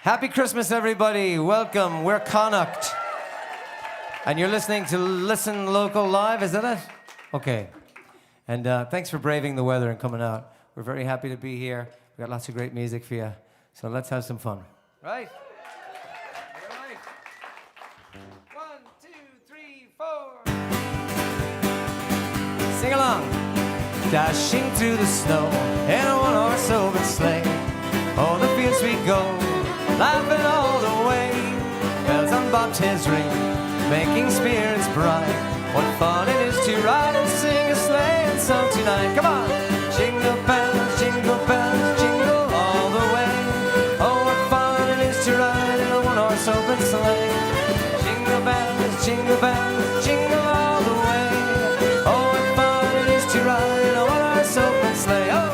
Happy Christmas, everybody. Welcome. We're Connacht. And you're listening to Listen Local Live, is that it? Okay. And thanks for braving the weather and coming out. We're very happy to be here. We've got lots of great music for you. So let's have some fun. Right? All right. 1, 2, 3, 4. Sing along. Dashing through the snow in a one-horse open sleigh. Oh, the fields we go, laughing all the way. Bells on bobtails ring, making spirits bright. What fun it is to ride and sing a sleighing song tonight. Come on! Jingle bells, jingle all the way. Oh, what fun it is to ride in a one-horse open sleigh. Jingle bells, jingle all the way. Oh, what fun it is to ride in a one-horse open sleigh. Oh!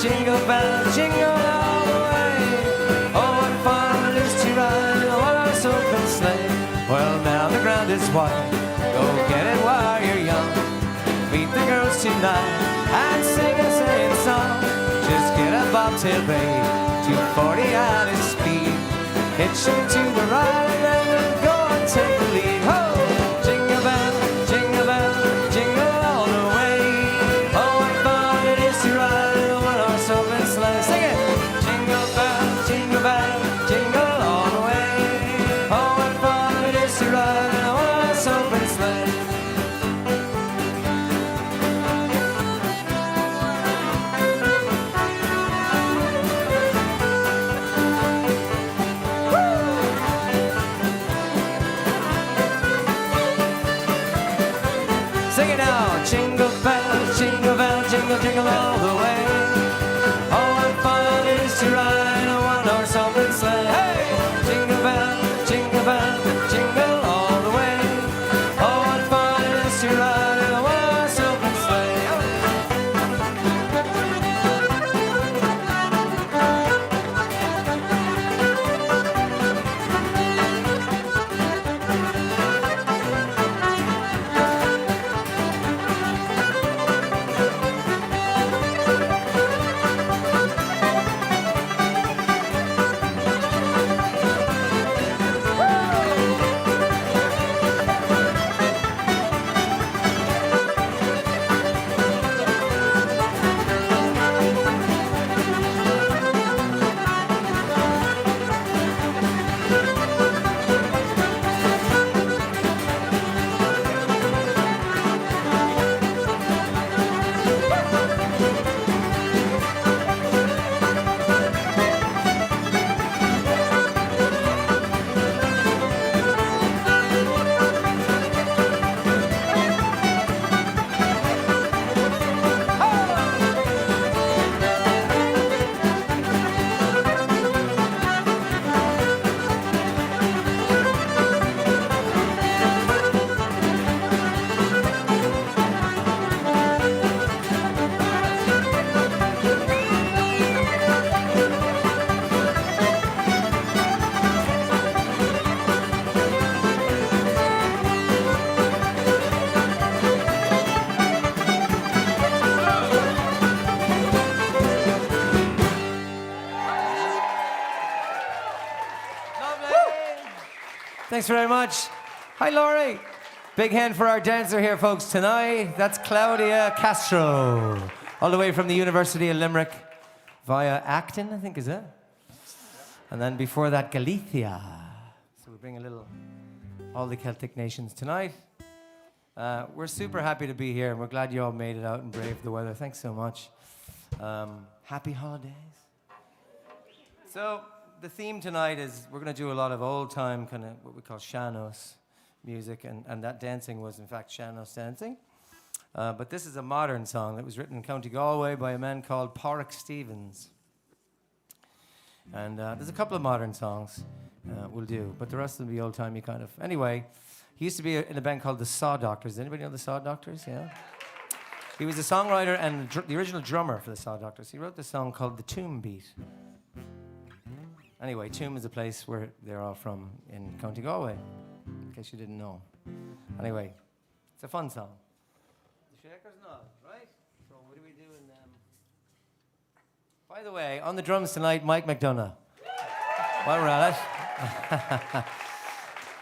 Jingle bells, jingle all the way. Oh, what fun it is to ride in a one-horse open sleigh. Well, now the ground is white. Go get it while you're young. Meet the girls tonight and sing a sleighing song. Just get a bobtail babe, 240 at his speed. Hitch him to the right and then we'll go and take the lead. Ho! Jingle bells, jingle all the way. Oh, what fun it is to ride open sleigh. Sing it! Jingle bells, jingle all the way. Oh, what fun it is to ride in a one-horse open sleigh. Woo! Sing it now! Jingle bells, jingle all the way. To ride a one-horse open sleigh. Hey! Jingle bell, jingle all the way. Oh, what fun it is to ride in a one-horse open sleigh. Thanks very much. Hi, Laurie. Big hand for our dancer here, folks, tonight. That's Claudia Castro, all the way from the University of Limerick via Acton, I think, is it? And then before that, Galicia. So we bring a little, all the Celtic nations tonight. We're super happy to be here, and we're glad you all made it out and braved the weather. Thanks so much. Happy holidays. So the theme tonight is we're going to do a lot of old-time kind of what we call sean-nós music, and that dancing was, in fact, sean-nós dancing. But this is a modern song that was written in County Galway by a man called Pádraig Stevens. And there's a couple of modern songs we'll do, but the rest will be old-timey kind of. Anyway, He used to be in a band called the Saw Doctors. Anybody know the Saw Doctors? Yeah. He was a songwriter and the original drummer for the Saw Doctors. He wrote this song called The Tomb Beat. Anyway, Tomb is a place where they're all from in County Galway, in case you didn't know. Anyway, it's a fun song. The Shakers nod, right? So what do we do in them? By the way, on the drums tonight, Mike McDonough. While we're at it.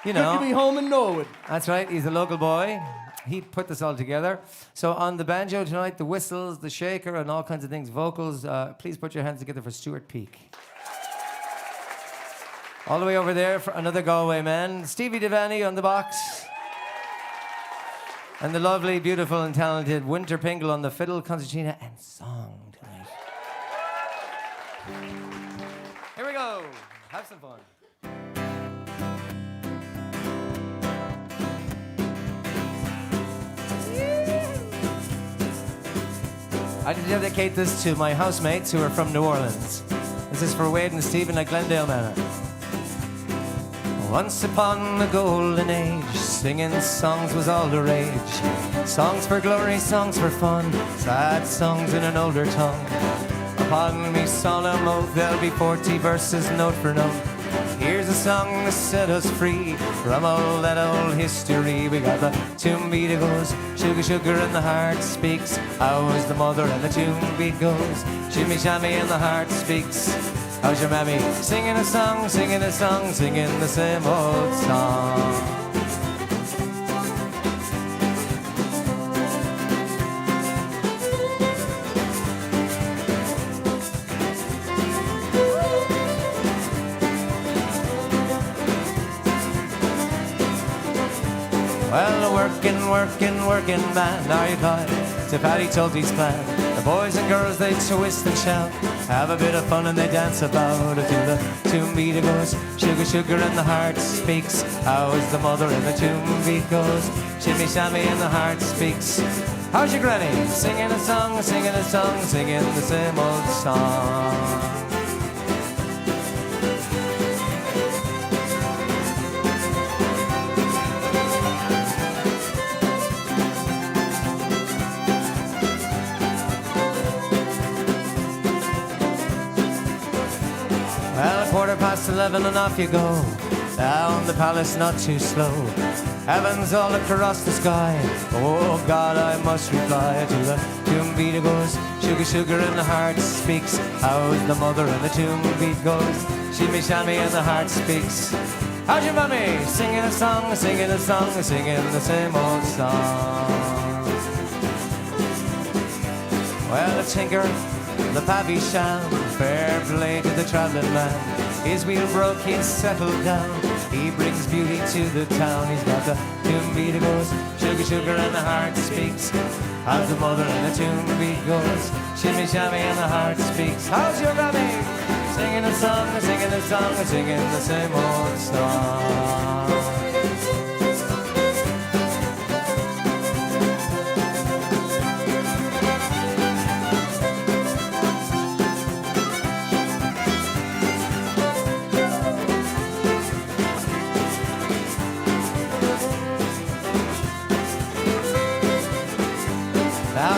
You know. Good to be home in Norwood. That's right, he's a local boy. He put this all together. So on the banjo tonight, the whistles, the shaker, and all kinds of things, vocals, please put your hands together for Stuart Peake. All the way over there for another Galway man, Stevie Devaney on the box. And the lovely, beautiful, and talented Winter Pingle on the fiddle, concertina, and song tonight. Here we go. Have some fun. I dedicate this to my housemates who are from New Orleans. This is for Wade and Stephen at Glendale Manor. Once upon a golden age, singing songs was all the rage. Songs for glory, songs for fun, sad songs in an older tongue. Upon me solemn oath, there'll be 40 verses note for note. Here's a song to set us free from all that old history. We got the tune beat, it goes, sugar, sugar, and the heart speaks. How's the mother and the tune beat goes, shimmy, shammy, and the heart speaks. How's your mammy? Singing a song, singing a song, singing the same old song. Well, working man, are you caught to Paddy Tulty's plan? The boys and girls, they twist and shout, have a bit of fun and they dance about it. To the tune beat it goes, sugar, sugar, and the heart speaks. How is the mother and the tune beat goes, shimmy, shammy, and the heart speaks. How's your granny? Singing a song, singing a song, singing the same old song. Well, 11:15 and off you go, down the palace not too slow. Heavens all across the sky, oh God, I must reply to the tune beat it goes, sugar, sugar, and the heart speaks. How's the mother and the tune beat goes, shimmy, shammy, and the heart speaks. How's your mummy? Singing a song, singing a song, singing the same old song. Well, the tinker, the pavvy sham, fair play to the travelling man. His wheel broke, he's settled down. He brings beauty to the town. He's got the tune beat it goes, sugar, sugar, and the heart speaks. How's the mother and the tune beat goes, shimmy, shammy, and the heart speaks. How's your mammy? Singing a song, singing a song, singing the same old song.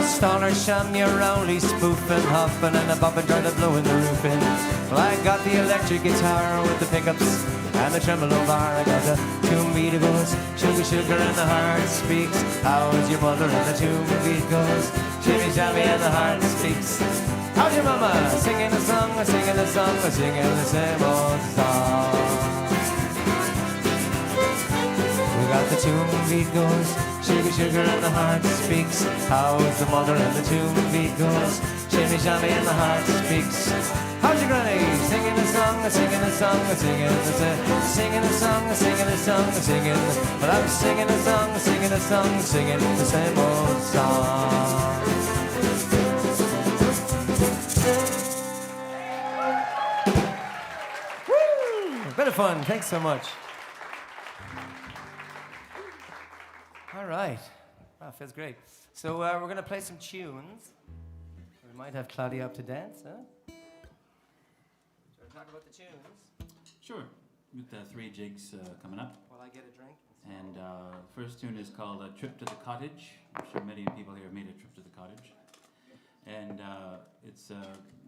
Stoner sham, you're only spoofing, huffing, and a bopping, trying to blow in the roof in. Well, I got the electric guitar with the pickups and the tremolo bar. I got the tune beat it goes, sugar, sugar, and the heart speaks. How's your mother and the tune beat goes, shimmy, shammy, and the heart speaks. How's your mama? Singing a song, singing a song, singing the same old song. We got the tune beat goes, sugar, sugar, and the heart speaks. How's the mother and the tune beat goes, shimmy, shammy, and the heart speaks. How's your granny? Singing a song, singing a song, singing the same, singing a song, singing a song, singing. But I'm singing a song, singing a song, singing the same old song. Woo! Bit of fun. Thanks so much. All right. Wow, feels great. So we're going to play some tunes. We might have Claudia up to dance, huh? Do you want to talk about the tunes? Sure. With the 3 jigs coming up. While I get a drink. And first tune is called Trip to the Cottage. I'm sure many people here have made a trip to the cottage. And it's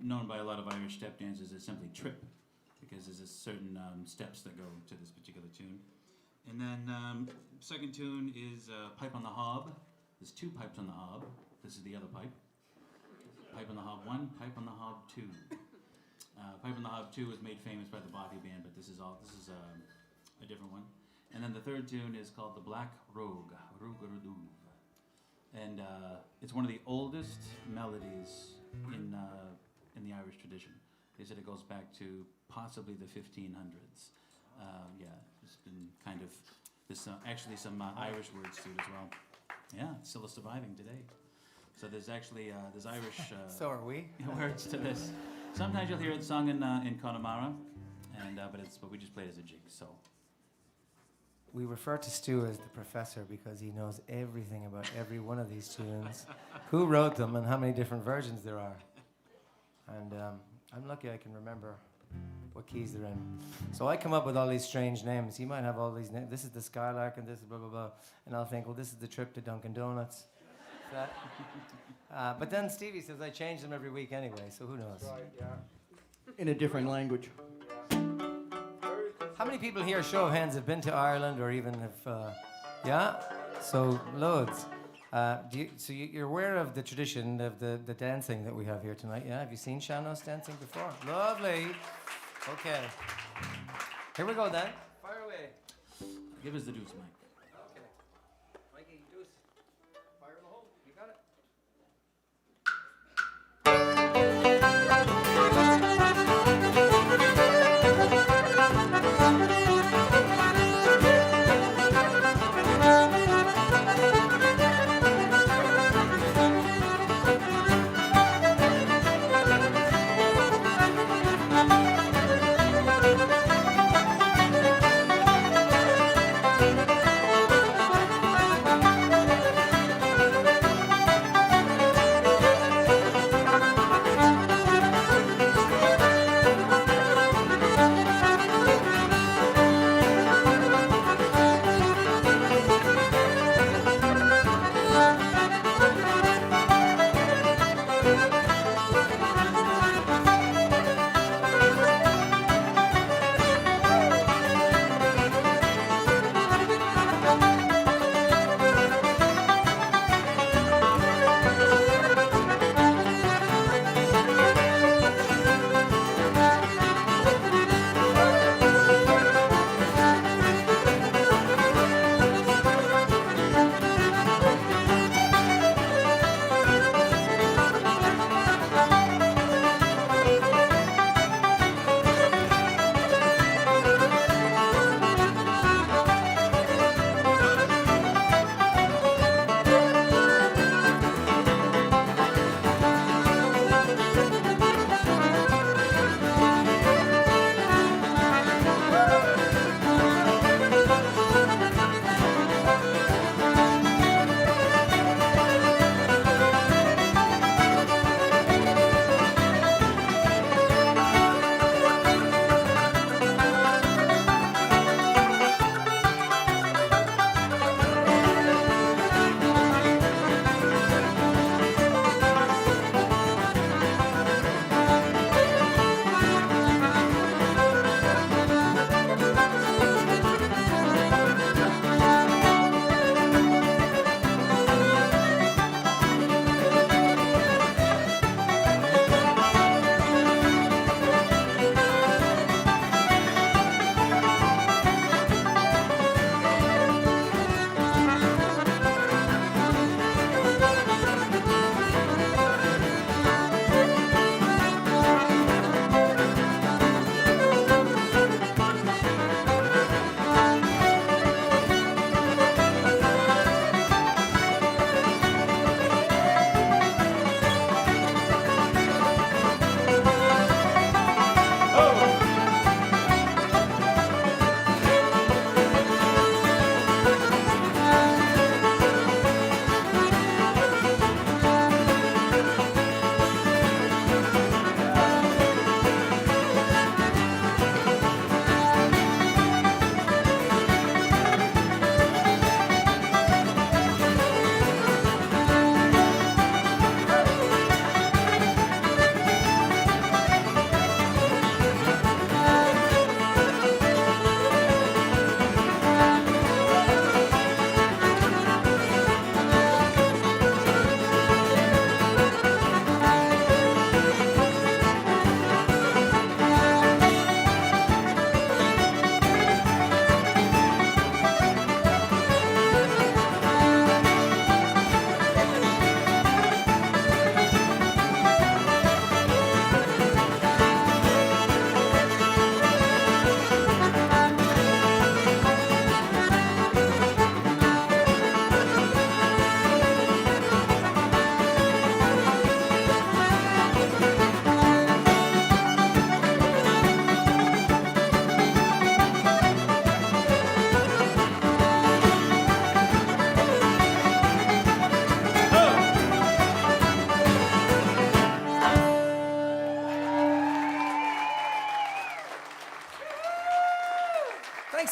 known by a lot of Irish step dancers as simply trip, because there's a certain steps that go to this particular tune. And then second tune is Pipe on the Hob. There's two pipes on the hob. This is the other pipe. Pipe on the Hob 1, Pipe on the Hob 2. Pipe on the Hob 2 was made famous by the Bothy Band, but this is a different one. And then the third tune is called The Black Rogue, Ruguruduv. And it's one of the oldest melodies in the Irish tradition. They said it goes back to possibly the 1500s. Yeah, it's been kind of, there's actually some Irish words to it as well. Yeah, it's still surviving today. So there's actually, there's Irish So are we. words to this. Sometimes you'll hear it sung in Connemara, and but we just play it as a jig, so. We refer to Stu as the professor because he knows everything about every one of these tunes, who wrote them, and how many different versions there are. And I'm lucky I can remember what keys they're in. So I come up with all these strange names. You might have all these names. This is the Skylark, and this is blah, blah, blah. And I'll think, well, this is the trip to Dunkin' Donuts. But then Stevie says I change them every week anyway, so who knows? Right, yeah. In a different language. How many people here, show of hands, have been to Ireland or even have, yeah? So, loads. You're aware of the tradition of the dancing that we have here tonight, yeah? Have you seen Shanos dancing before? Lovely. Okay. Here we go then. Fire away. Give us the deuce, Mike. Okay. Mikey, deuce. Fire in the hole. You got it.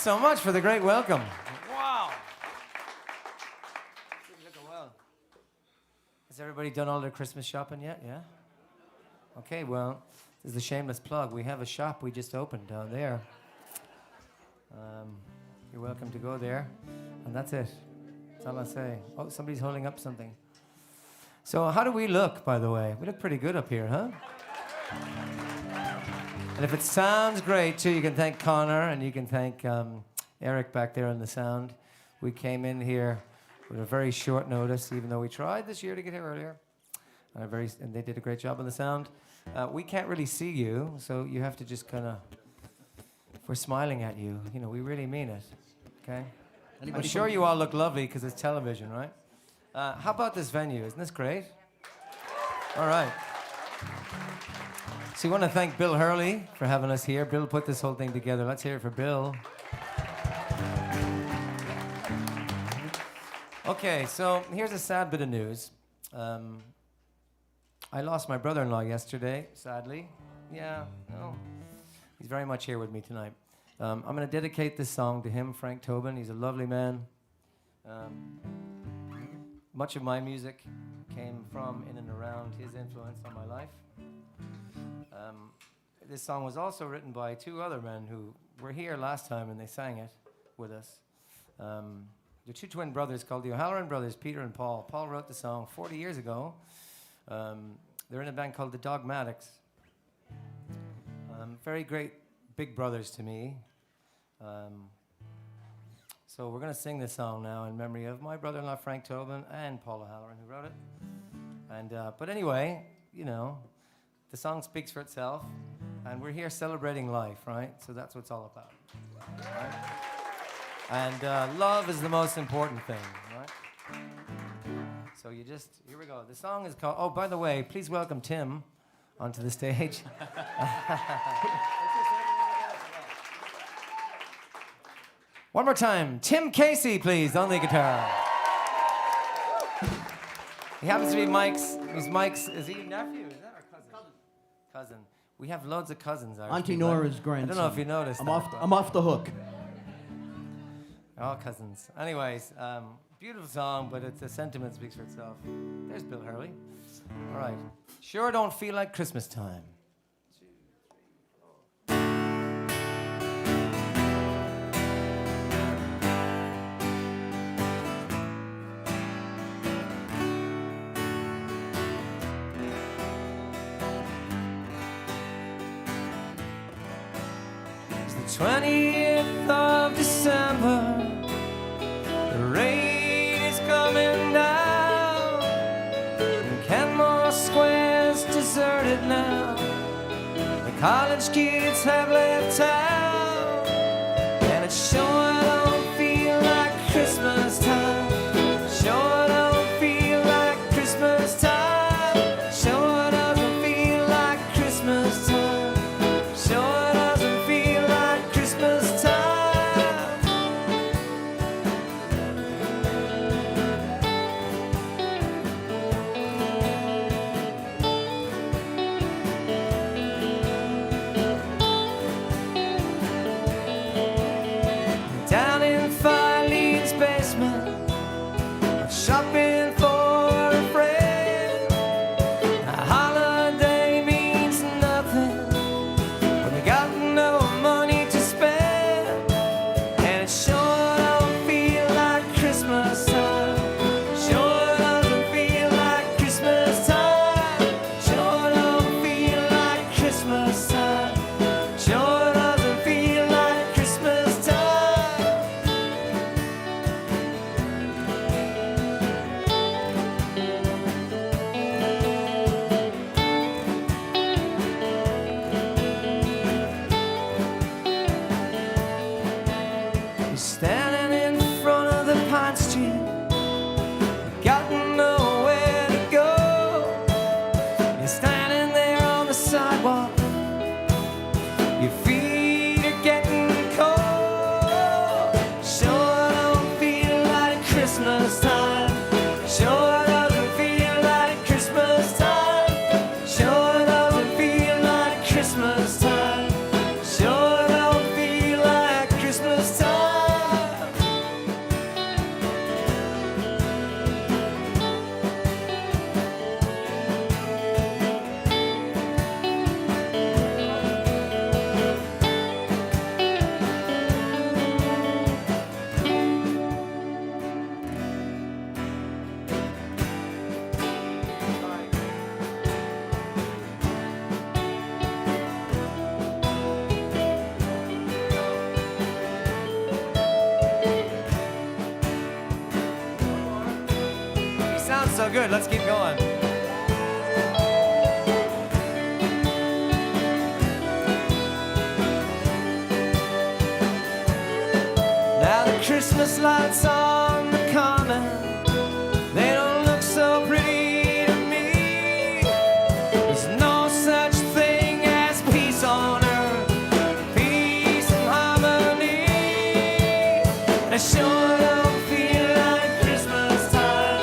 so much for the great welcome. Wow. Has everybody done all their Christmas shopping yet? Yeah? Okay, well, this is a shameless plug. We have a shop we just opened down there. You're welcome to go there. And that's it. That's all I say. Oh, somebody's holding up something. So how do we look, by the way? We look pretty good up here, huh? And if it sounds great, too, you can thank Connor and you can thank Eric back there on the sound. We came in here with a very short notice, even though we tried this year to get here earlier. And they did a great job on the sound. We can't really see you, so you have to just kind of... If we're smiling at you, you know, we really mean it, okay? I'm sure you all look lovely because it's television, right? How about this venue? Isn't this great? All right. So we want to thank Bill Hurley for having us here. Bill put this whole thing together. Let's hear it for Bill. Okay, so here's a sad bit of news. I lost my brother-in-law yesterday, sadly. Yeah, no. He's very much here with me tonight. I'm going to dedicate this song to him, Frank Tobin. He's a lovely man. Much of my music came from in and around his influence on my life. This song was also written by two other men who were here last time and they sang it with us. They're two twin brothers called the O'Halloran brothers, Peter and Paul. Paul wrote the song 40 years ago. They're in a band called the Dogmatics. Very great big brothers to me. So we're going to sing this song now in memory of my brother-in-law Frank Tobin and Paul O'Halloran who wrote it. And but anyway, you know, the song speaks for itself, and we're here celebrating life, right? So that's what it's all about, right? And love is the most important thing, right? So you just, here we go. The song is called, oh, by the way, please welcome Tim onto the stage. One more time, Tim Casey, please, on the guitar. He happens to be Mike's, is he your nephew? Is that our cousin? Cousin. We have loads of cousins. Auntie Nora's grandson. I don't know if you noticed I'm off the hook. All cousins. Anyways, beautiful song, but the sentiment speaks for itself. There's Bill Hurley. All right. Sure don't feel like Christmas time. It's the 20th of December. The rain is coming down. Kenmore Square's deserted now. The college kids have left town, and it sure don't feel like Christmas time. Sure don't feel like Christmas time. Sure doesn't feel like Christmas time. Sure doesn't feel like Christmas time. Down in Filene's basement, shopping for a friend. A holiday means nothing when you got no money to spend, and it sure don't feel like Christmas time. Sure doesn't feel like Christmas time. Sure don't feel like Christmas time. Sure doesn't feel like Christmas time. You're standing in front of the Pine Street, got nowhere to go. You're standing there on the sidewalk, your feet are getting cold. Sure don't feel like Christmas time. Sure doesn't feel like Christmas time. Sure doesn't feel like Christmas time. Sure don't feel like Christmas time. sounds so good. Let's keep going. Now the Christmas lights on the common, they don't look so pretty to me. There's no such thing as peace on earth, peace and harmony. I sure don't feel like Christmas time.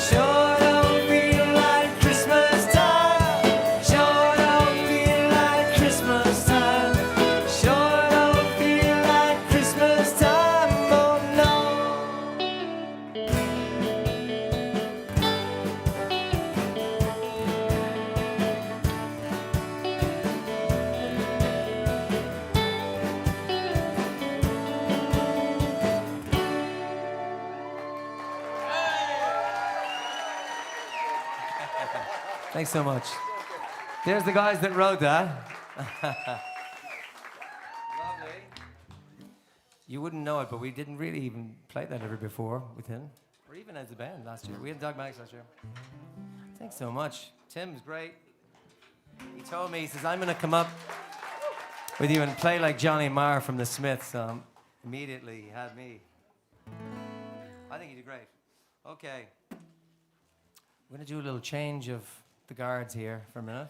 Sure don't feel like Christmas time. Sure don't feel like Christmas time. Sure don't feel like Christmas time. Oh no. Thanks so much. There's the guys that wrote that. Lovely. You wouldn't know it, but we didn't really even play that ever before with him, or even as a band last year. We had Dogmatics last year. Thanks so much. Tim's great. He told me, he says, I'm going to come up with you and play like Johnny Marr from the Smiths. So immediately he had me. I think he did great. Okay. We're going to do a little change of the guards here for a minute.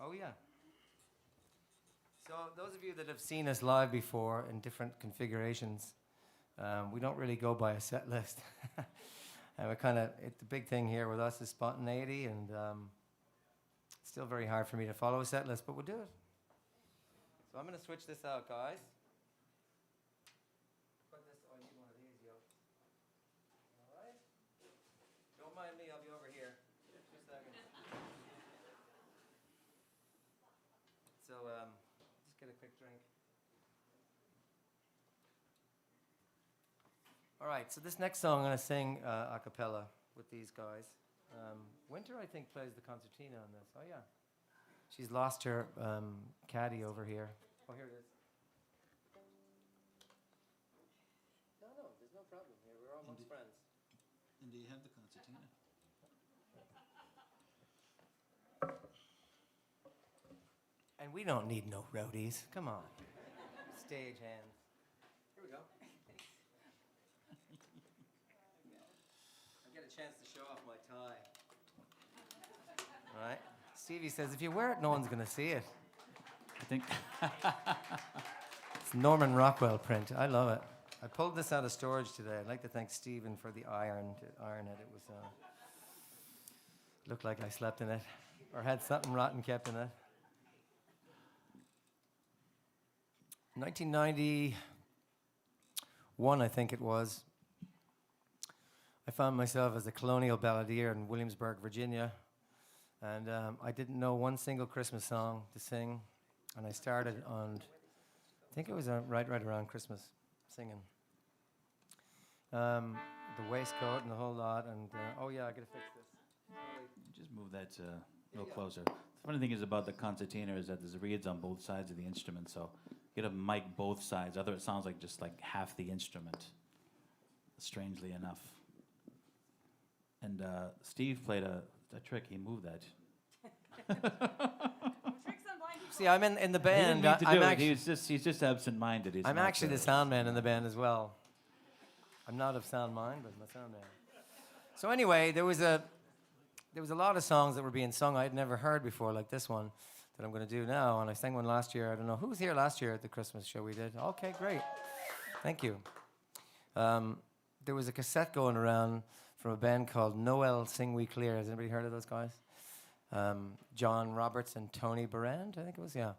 Oh, yeah. So those of you that have seen us live before in different configurations, we don't really go by a set list. And we're kind of, the big thing here with us is spontaneity, and it's still very hard for me to follow a set list, but we'll do it. So I'm going to switch this out, guys. Put this, oh, I need one of these, yo. All right. Don't mind me, I'll be over here. Just a second. So, just get a quick drink. All right, so this next song I'm going to sing a cappella with these guys. Winter, I think, plays the concertina on this. Oh, yeah. She's lost her caddy over here. Oh, here it is. No, there's no problem here. We're all amongst friends. And do you have the concertina? And we don't need no roadies. Come on. Stage hands. Here we go. I get a chance to show off my tie. All right. Stevie says, if you wear it, no one's going to see it. I think. It's Norman Rockwell print. I love it. I pulled this out of storage today. I'd like to thank Stephen for the iron to iron it. It was looked like I slept in it or had something rotten kept in it. 1991, I think it was. I found myself as a colonial balladeer in Williamsburg, Virginia, and I didn't know one single Christmas song to sing, and I started on, I think it was right around Christmas, singing. The waistcoat and the whole lot, and oh yeah, I gotta fix this. Just move that a little closer. The funny thing is about the concertina is that there's reeds on both sides of the instrument, so you gotta mic both sides. Otherwise, it sounds like just like half the instrument, strangely enough. And Steve played a trick. He moved that. See, I'm in the band. He didn't mean to do it. He's just absent-minded. I'm actually the sound man in the band as well. I'm not of sound mind, but I'm a sound man. So anyway, there was a lot of songs that were being sung I had never heard before, like this one that I'm going to do now. And I sang one last year. I don't know who was here last year at the Christmas show we did. Okay, great. Thank you. There was a cassette going around from a band called Noel Sing We Clear. Has anybody heard of those guys? John Roberts and Tony Barand, I think it was, yeah.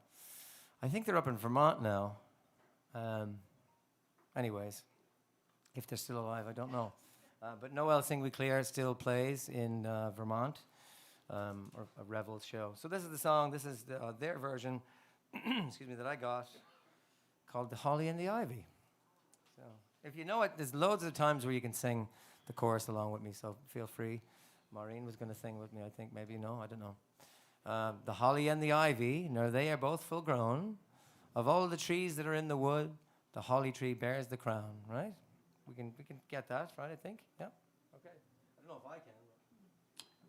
I think they're up in Vermont now. Anyways, if they're still alive, I don't know. But Noel Sing We Clear still plays in Vermont, or a Revel show. So this is the song, this is their version, excuse me, that I got, called The Holly and the Ivy. So if you know it, there's loads of times where you can sing the chorus along with me, so feel free. Maureen was going to sing with me, I think, maybe, no, I don't know. The holly and the ivy, now they are both full grown. Of all the trees that are in the wood, the holly tree bears the crown, right? we can get that, right, I think? Yeah? Okay. I don't know if I can.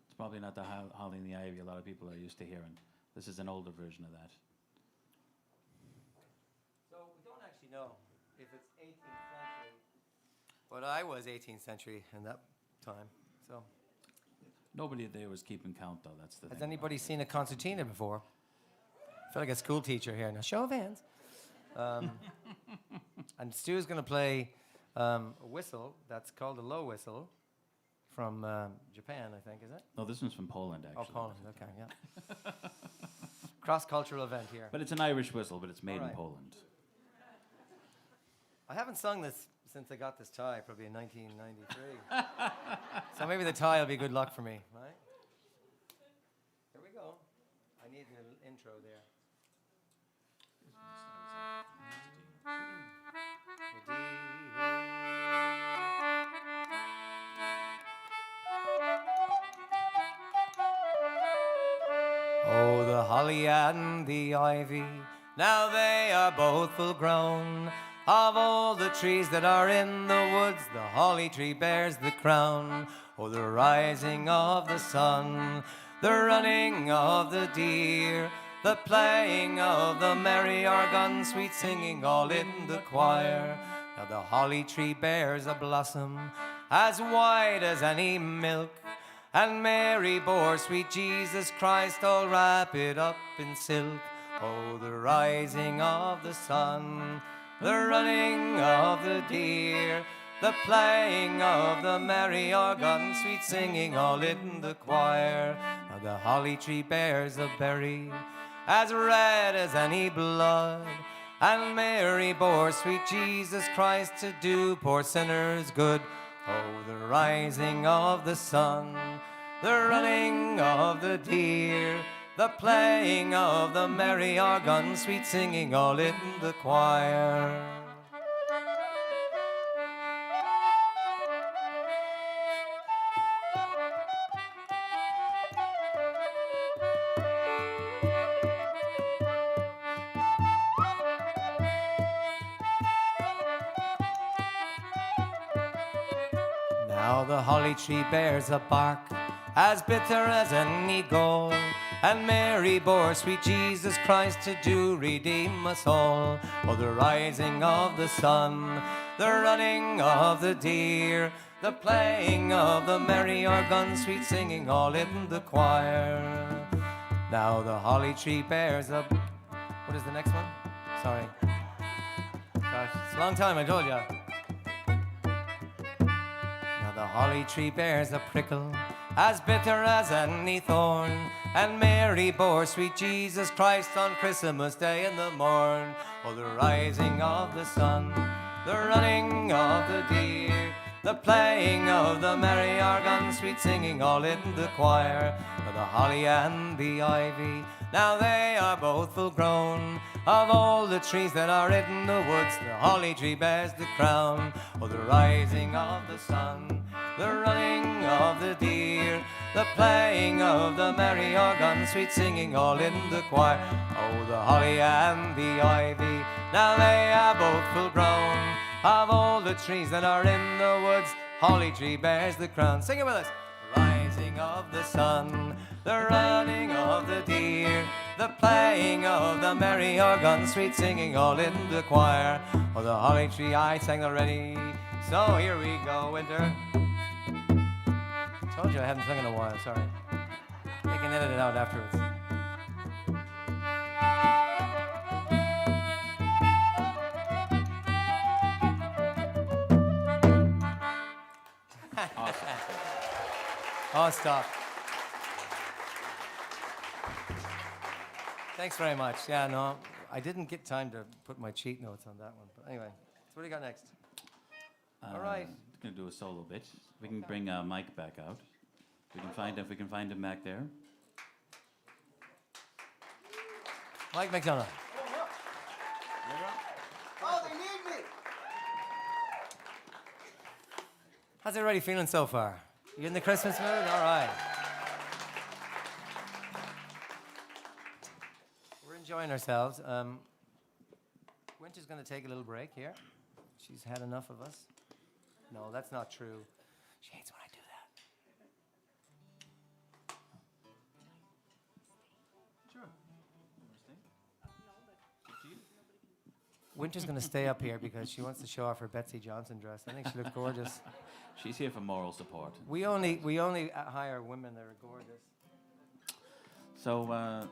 It's probably not the Holly and the Ivy a lot of people are used to hearing. This is an older version of that. So we don't actually know if it's 18th century, but I was 18th century in that time, so. Nobody there was keeping count, though. That's the Has thing. anybody seen a concertina before? I feel like a school teacher here. Now, show of hands. And Stu's going to play a whistle that's called a low whistle from Japan, I think, is it? No, this one's from Poland, Oh, actually. Poland, okay, yeah. Cross-cultural event here. But it's an Irish whistle, but it's made in Alright. Poland. I haven't sung this since I got this tie, probably in 1993. So maybe the tie will be good luck for me, right? Here we go. I need an intro there. Oh, the holly and the ivy, now they are both full grown. Of all the trees that are in the woods, the holly tree bears the crown. Oh, the rising of the sun, the running of the deer, the playing of the merry organ, sweet singing all in the choir. Now the holly tree bears a blossom as white as any milk, and Mary bore sweet Jesus Christ all wrapped up in silk. Oh, the rising of the sun, the running of the deer, the playing of the merry organ, sweet singing all in the choir. Now the holly tree bears a berry as red as any blood, and Mary bore sweet Jesus Christ to do poor sinners good. Oh, the rising of the sun, the running of the deer, the playing of the merry organ, sweet singing all in the choir. Now the holly tree bears a bark as bitter as any gall, and Mary bore sweet Jesus Christ to do redeem us all. Oh, the rising of the sun, the running of the deer, the playing of the merry organ, sweet singing all in the choir. Now the holly tree bears a... What is the next one? Sorry. Gosh, it's a long time, I told ya. Now the holly tree bears a prickle as bitter as any thorn, and Mary bore sweet Jesus Christ on Christmas Day in the morn. Oh, the rising of the sun, the running of the deer, the playing of the merry organ, sweet singing all in the choir. Oh, the holly and the ivy, now they are both full grown. Of all the trees that are in the woods, the holly tree bears the crown. Oh, the rising of the sun, the running of the deer, the playing of the merry organ, sweet singing all in the choir. Oh, the holly and the ivy, now they are both full grown. Of all the trees that are in the woods, holly tree bears the crown. Sing it with us. Rising of the sun, the running of the deer, the playing of the merry organ, sweet singing all in the choir. Oh, the holly tree, I sang already, so here we go, winter. Told you I haven't sung in a while, sorry. They can edit it out afterwards. Oh, stop. Thanks very much. Yeah, no, I didn't get time to put my cheat notes on that one. But anyway, so what do you got next? All right. I'm going to do a solo bit. We can bring Mike back out. If we can find him back there. Mike McDonough. Oh, they need me! How's everybody feeling so far? You in the Christmas mood? All right. We're enjoying ourselves. Winter's going to take a little break here. She's had enough of us. No, that's not true. She hates when I do that. Sure. Winter's going to stay up here because she wants to show off her Betsy Johnson dress. I think she looks gorgeous. She's here for moral support. We only hire women that are gorgeous. So I'm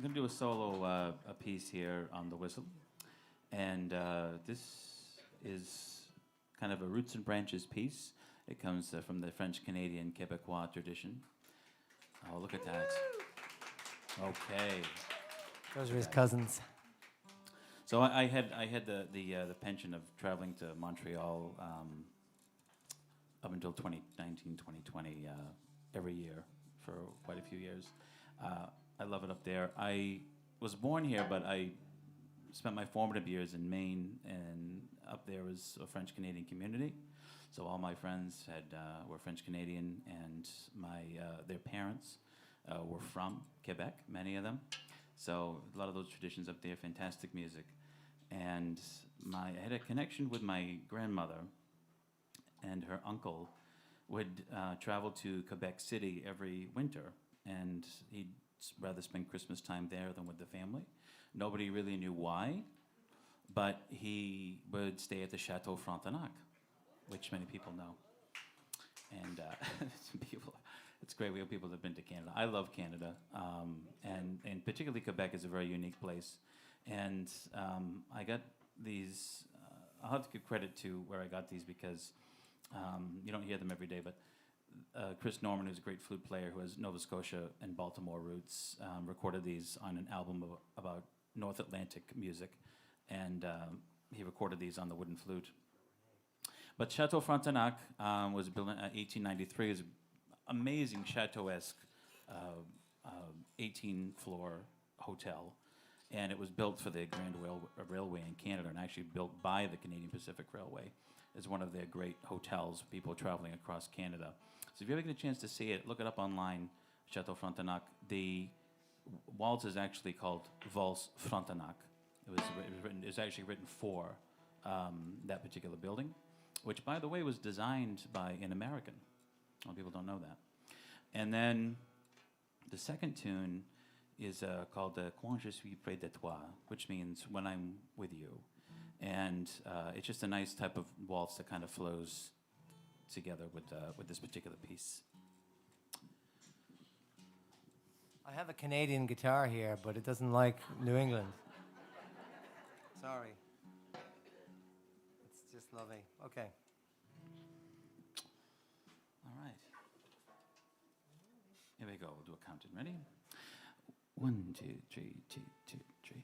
going to do a solo a piece here on the whistle. And this is kind of a roots and branches piece. It comes from the French-Canadian Quebecois tradition. Oh, look at that. Okay. Those are his cousins. So I had the pension of traveling to Montreal up until 2019, 2020 every year for quite a few years. I love it up there. I was born here, but I spent my formative years in Maine, and up there was a French-Canadian community. So all my friends were French-Canadian, and their parents were from Quebec, many of them. So a lot of those traditions up there, fantastic music. And I had a connection with my grandmother, and her uncle would travel to Quebec City every winter, and he'd rather spend Christmas time there than with the family. Nobody really knew why, but he would stay at the Chateau Frontenac, which many people know. And it's great. We have people that have been to Canada. I love Canada, and particularly Quebec is a very unique place. And I got these, I'll have to give credit to where I got these because you don't hear them every day, but Chris Norman, who's a great flute player who has Nova Scotia and Baltimore roots, recorded these on an album about North Atlantic music, and he recorded these on the wooden flute. But Chateau Frontenac was built in 1893. It was an amazing chateau-esque 18-floor hotel. And it was built for the Grand Railway in Canada, and actually built by the Canadian Pacific Railway as one of their great hotels, people traveling across Canada. So if you ever get a chance to see it, look it up online, Chateau Frontenac. The waltz is actually called Valse Frontenac. It was actually written for that particular building, which, by the way, was designed by an American. A lot of people don't know that. And then the second tune is called Quand je suis près de toi, which means when I'm with you. And it's just a nice type of waltz that kind of flows together with this particular piece. I have a Canadian guitar here, but it doesn't like New England. Sorry. It's just lovely. Okay. All right. Here we go. We'll do a count. Ready? 1, 2, 3, 2, 2, 3.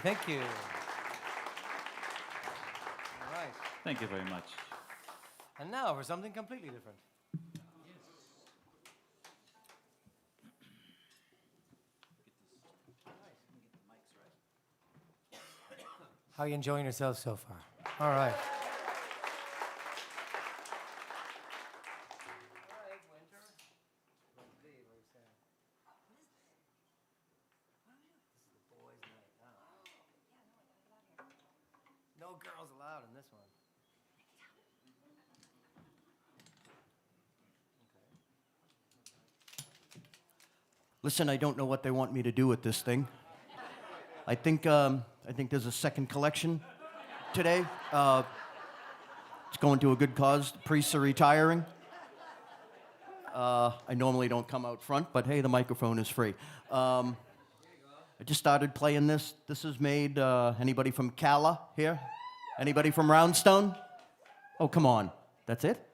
thank you. All right. Thank you very much. And now for something completely different. How are you enjoying yourself so far? All right. No girls allowed in this one. Listen, I don't know what they want me to do with this thing. I think there's a second collection today. It's going to a good cause. The priests are retiring. I normally don't come out front, but hey, the microphone is free. I just started playing this. This is made, anybody from Cala here? Anybody from Roundstone? Oh, come on. That's it?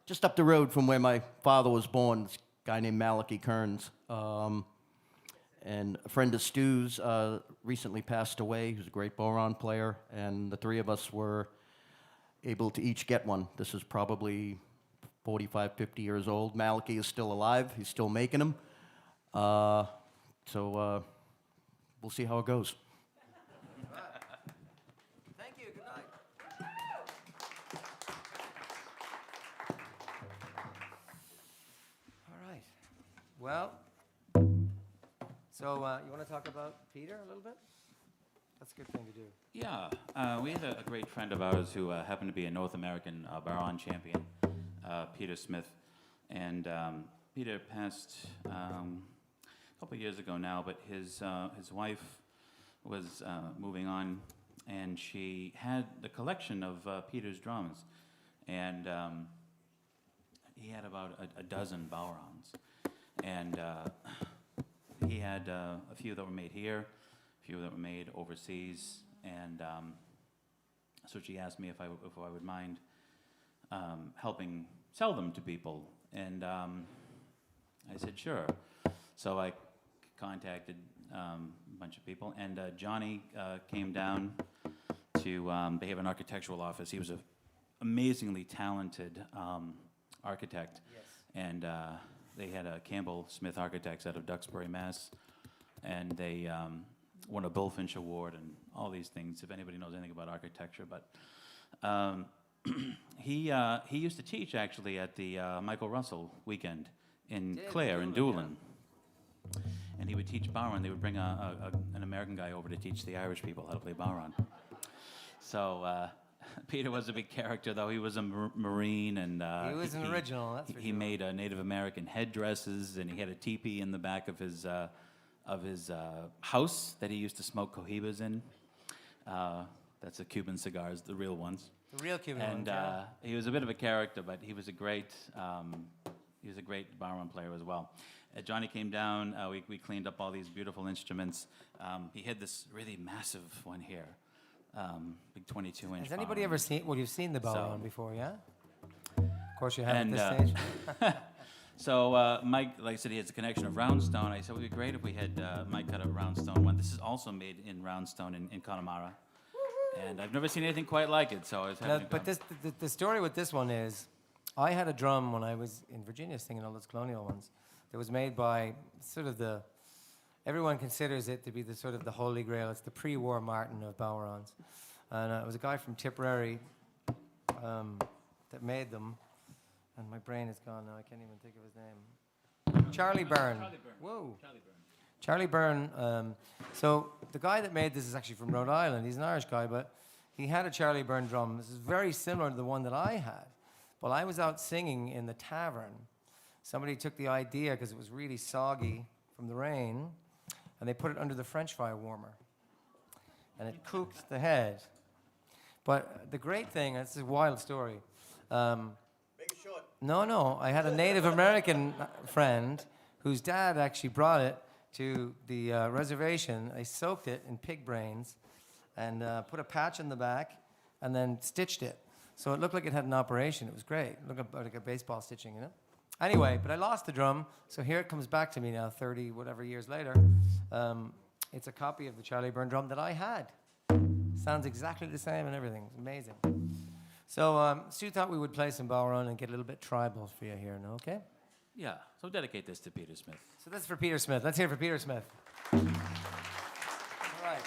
Just up the road from where my father was born, this guy named Malachi Kearns. And a friend of Stu's recently passed away. He was a great boron player, and the three of us were able to each get one. This is probably 45, 50 years old. Malachi is still alive. He's still making them. So we'll see how it goes. Thank you. Good night. All right. Well, so you want to talk about Peter a little bit? That's a good thing to do. Yeah, we had a great friend of ours who happened to be a North American baron champion, Peter Smith. And Peter passed a couple of years ago now, but his wife was moving on, and she had the collection of Peter's drums. And he had about a dozen Bowrons. And he had a few that were made here, a few that were made overseas, and so she asked me if I would mind helping sell them to people, and I said sure. So I contacted a bunch of people, and Johnny came down to. They have an architectural office. He was an amazingly talented architect, Yes. and they had a Campbell Smith Architects out of Duxbury, Mass, and they won a Bullfinch Award and all these things, if anybody knows anything about architecture. But he used to teach, actually, at the Michael Russell weekend in Clare, in Doolin. Yeah. And he would teach Bowron. They would bring an American guy over to teach the Irish people how to play Bowron. So Peter was a big character, though. He was a Marine, and he was an original. That's for he sure. made Native American headdresses, and he had a teepee in the back of his house that he used to smoke cohibas in. That's the Cuban cigars, the real ones. The real Cuban And ones, yeah. he was a bit of a character, but he was a great Bowron player as well. Johnny came down. We cleaned up all these beautiful instruments. He had this really massive one here. Big 22-inch. Has anybody Bowron. ever seen? Well, you've seen the Bowron So- before, yeah? Of course, you have And, at this stage. So Mike, like I said, he has a connection of Roundstone. I said it would be great if we had Mike cut a Roundstone one. This is also made in Roundstone in Connemara. And I've never seen anything quite like it, so I was No, having but the story with this one is, I had a drum when I was in Virginia singing all those colonial ones. That was made by sort of everyone considers it to be the sort of the holy grail. It's the pre-war Martin of Bowrons. And it was a guy from Tipperary that made them. And my brain is gone now. I can't even think of his name. Charlie Byrne. Whoa. Charlie Byrne. So the guy that made this is actually from Rhode Island. He's an Irish guy, but he had a Charlie Byrne drum. This is very similar to the one that I had. Well, I was out singing in the tavern. Somebody took the idea, because it was really soggy from the rain, and they put it under the French fry warmer. And it cooked the head. But the great thing, this is a wild story. Make it short. No. I had a Native American friend whose dad actually brought it to the reservation. They soaked it in pig brains and put a patch in the back and then stitched it. So it looked like it had an operation. It was great. It looked like a baseball stitching, you know? Anyway, but I lost the drum, so here it comes back to me now, 30 whatever years later. It's a copy of the Charlie Byrne drum that I had. Sounds exactly the same and everything. It's amazing. So Stu thought we would play some Bowron and get a little bit tribal for you here, no? Okay? Yeah, so dedicate this to Peter Smith. So this is for Peter Smith. Let's hear it for Peter Smith. All right.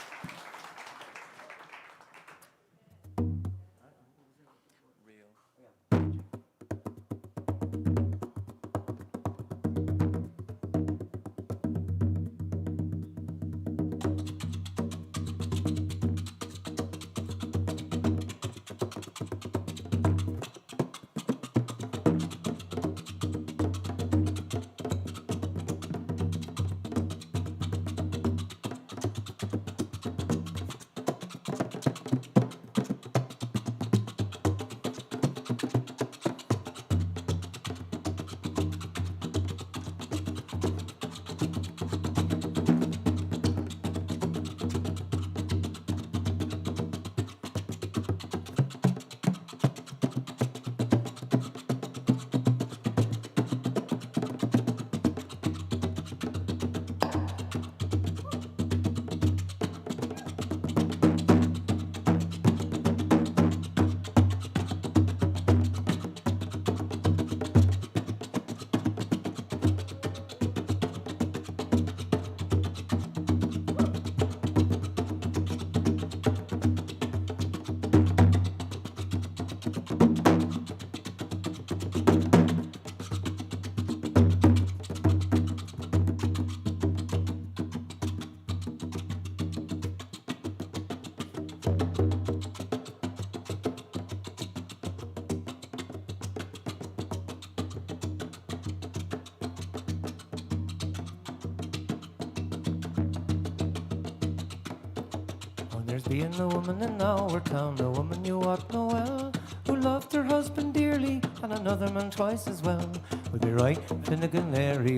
There's being a woman in our town, a woman you ought know well, who loved her husband dearly and another man twice as well. With me right, Finnegan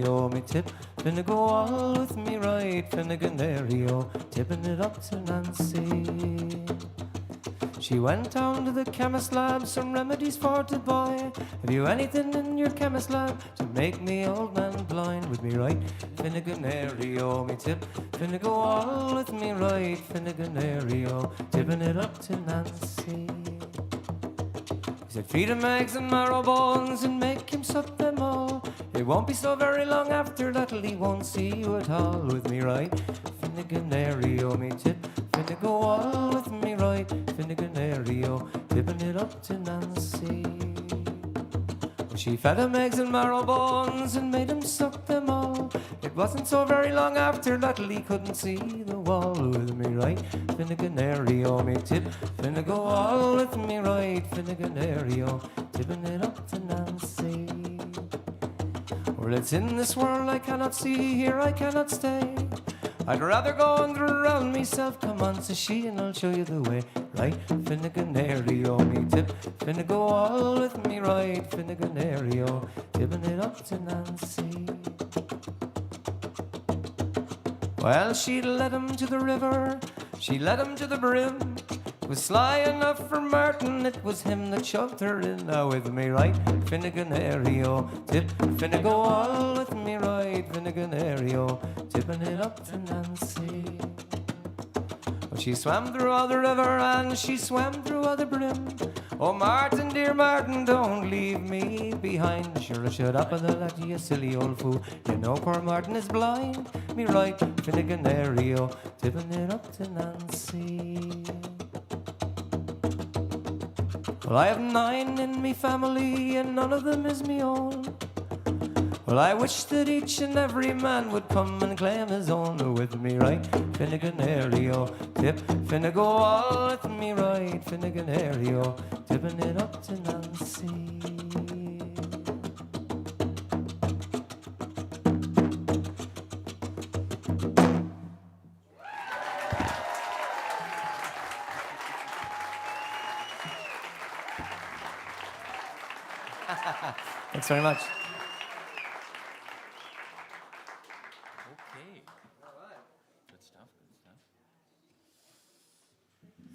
oh me tip, Finnegan all with me right, Finnegan oh, tipping it up to Nancy. She went down to the chemist lab, some remedies for to buy. Have you anything in your chemist lab to make me old man blind? With me right, Finnegan oh me tip, Finnegan all with me right, Finnegan oh, tipping it up to Nancy. He said, feed him eggs and marrow bones and make him suck them all. It won't be so very long after that'll he won't see you at all. With me right, Finnegan oh me tip, Finnegan all with me right, Finnegan oh, tipping it up to Nancy. Well, she fed him eggs and marrow bones and made him suck them all. It wasn't so very long after that'll he couldn't see the wall. With me right, Finnegan oh me tip, Finnegan all with me right, Finnegan oh, tipping it up to Nancy. Well, it's in this world I cannot see, here I cannot stay. I'd rather go and drown myself, come on, says she, and I'll show you the way. Right, Finnegan oh me tip, Finnegan all with me right, Finnegan oh, tipping it up to Nancy. Well, she led him to the river, she led him to the brim. It was sly enough for Martin, it was him that shoved her in. Now with me right, Finnegan oh, tip, Finnegan all with me right, Finnegan oh, tipping it up to Nancy. Well, she swam through all the river and she swam through all the brim. Oh, Martin, dear Martin, don't leave me behind. Sure, shut up and let you silly old fool. You know poor Martin is blind. Me right, Finnegan oh, tipping it up to Nancy. Well, I have 9 in me family and none of them is me own. Well, I wish that each and every man would come and claim his own. With me right, Finnegan oh, tip, Finnegan all with me right, Finnegan oh, tipping it up to Nancy. Thanks very much. Okay. Good stuff, good stuff.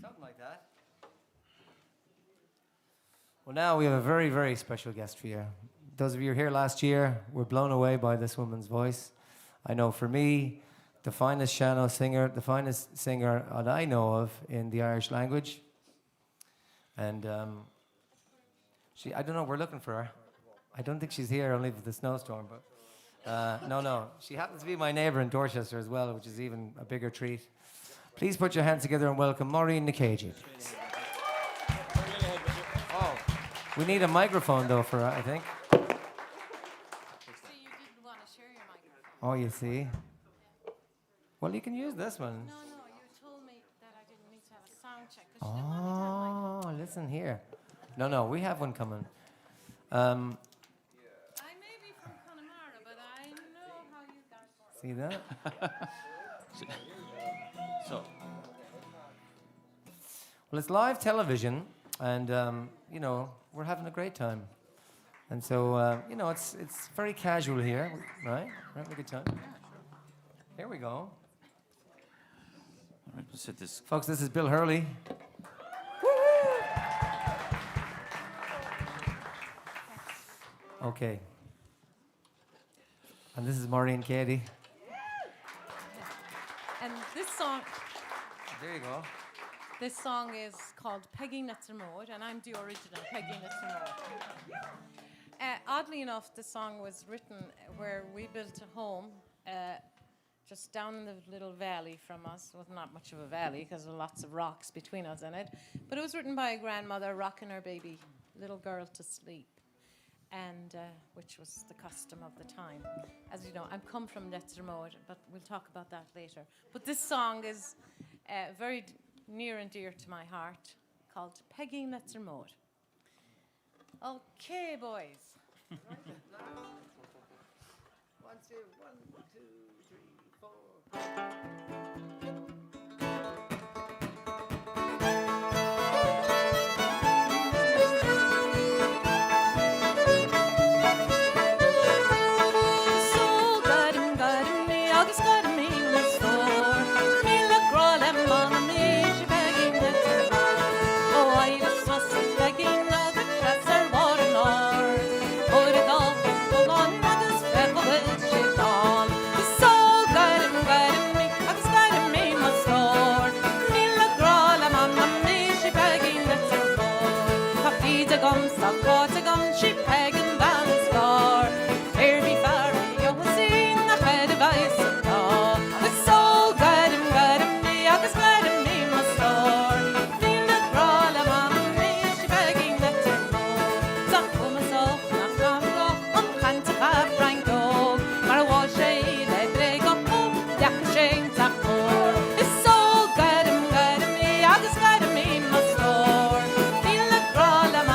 Something like that. Well, now we have a very, very special guest for you. Those of you who were here last year were blown away by this woman's voice. I know for me, the finest Shano singer, the finest singer that I know of in the Irish language. And I don't know, we're looking for her. I don't think she's here only for the snowstorm, but no. She happens to be my neighbour in Dorchester as well, which is even a bigger treat. Please put your hands together and welcome Maureen Nikhaji. Oh, we need a microphone though for her, I think. So you didn't want to share your microphone? Oh, you see? Well, you can use this one. No, you told me that I didn't need to have a sound check because you didn't want me to have a microphone. Oh, listen here. No, we have one coming. I may be from Connemara, but I know how you guys work. See that? So, Well, it's live television, and we're having a great time. And so, it's very casual here, right? We're having a good time. Here we go. all right, let's hit this. Folks, this is Bill Hurley. Okay. And this is Maureen Cady. And this song There you go. is called Peggy Nettermode, and I'm the original Peggy Nettermode. Oddly enough, the song was written where we built a home just down in the little valley from us. Well, not much of a valley because there were lots of rocks between us and it. But it was written by a grandmother rocking her baby, little girl, to sleep, and which was the custom of the time. As you know, I'm come from Nettermode, but we'll talk about that later. But this song is very near and dear to my heart, called Peggy Nettermode. Okay, boys. One, two, 3, 4. She pegging down the scar. Here be fairy, you will see the head of ice and law. It's so good and me, I was glad and me must store. Feel the crawl of me, she begging that to more. Some for myself, not from go, can't have Frank dog. But I was shade, I break up, yak a shame, tap more. It's so good and me, I was glad and me must store. Feel the crawl of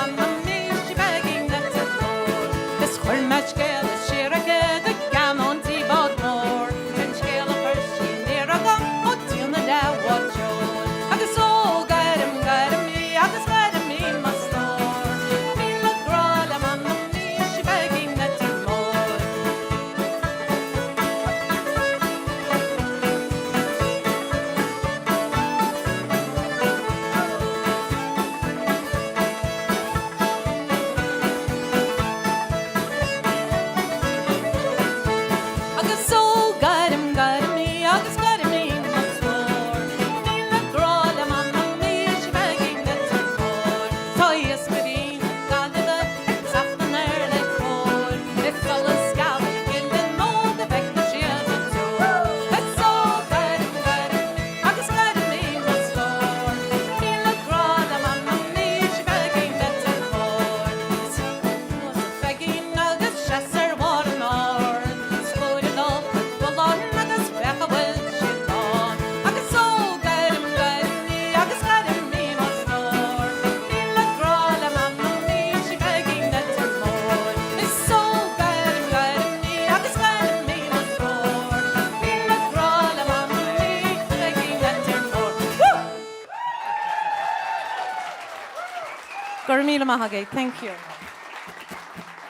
me, she begging that to more. This whole match girl is she again, the gammon tea bought more. And she girl first, she near a gun, oh, till the day watch on. I was so good and me, I was glad and me must store. Feel the crawl of me, she begging that to more. I got so good and me, I was glad and me must more. Feel the crawl of me, she begging that to more. So yes, baby, got the it's up in there like four. It's all a scout, and know the back that she has a toe. It's so good and me, I was glad and me must more. Feel the crawl of me, she begging that to more. Was a begging of the chasser water north. Spotted up with full on, I got back away, she's gone. I got so good and me, I was glad and me must more. Feel the crawl of me, she begging that to more. It's so good and me, I was glad and me must more. Feel the crawl of me, begging that to more. Woo! Gormila Mahage, thank you.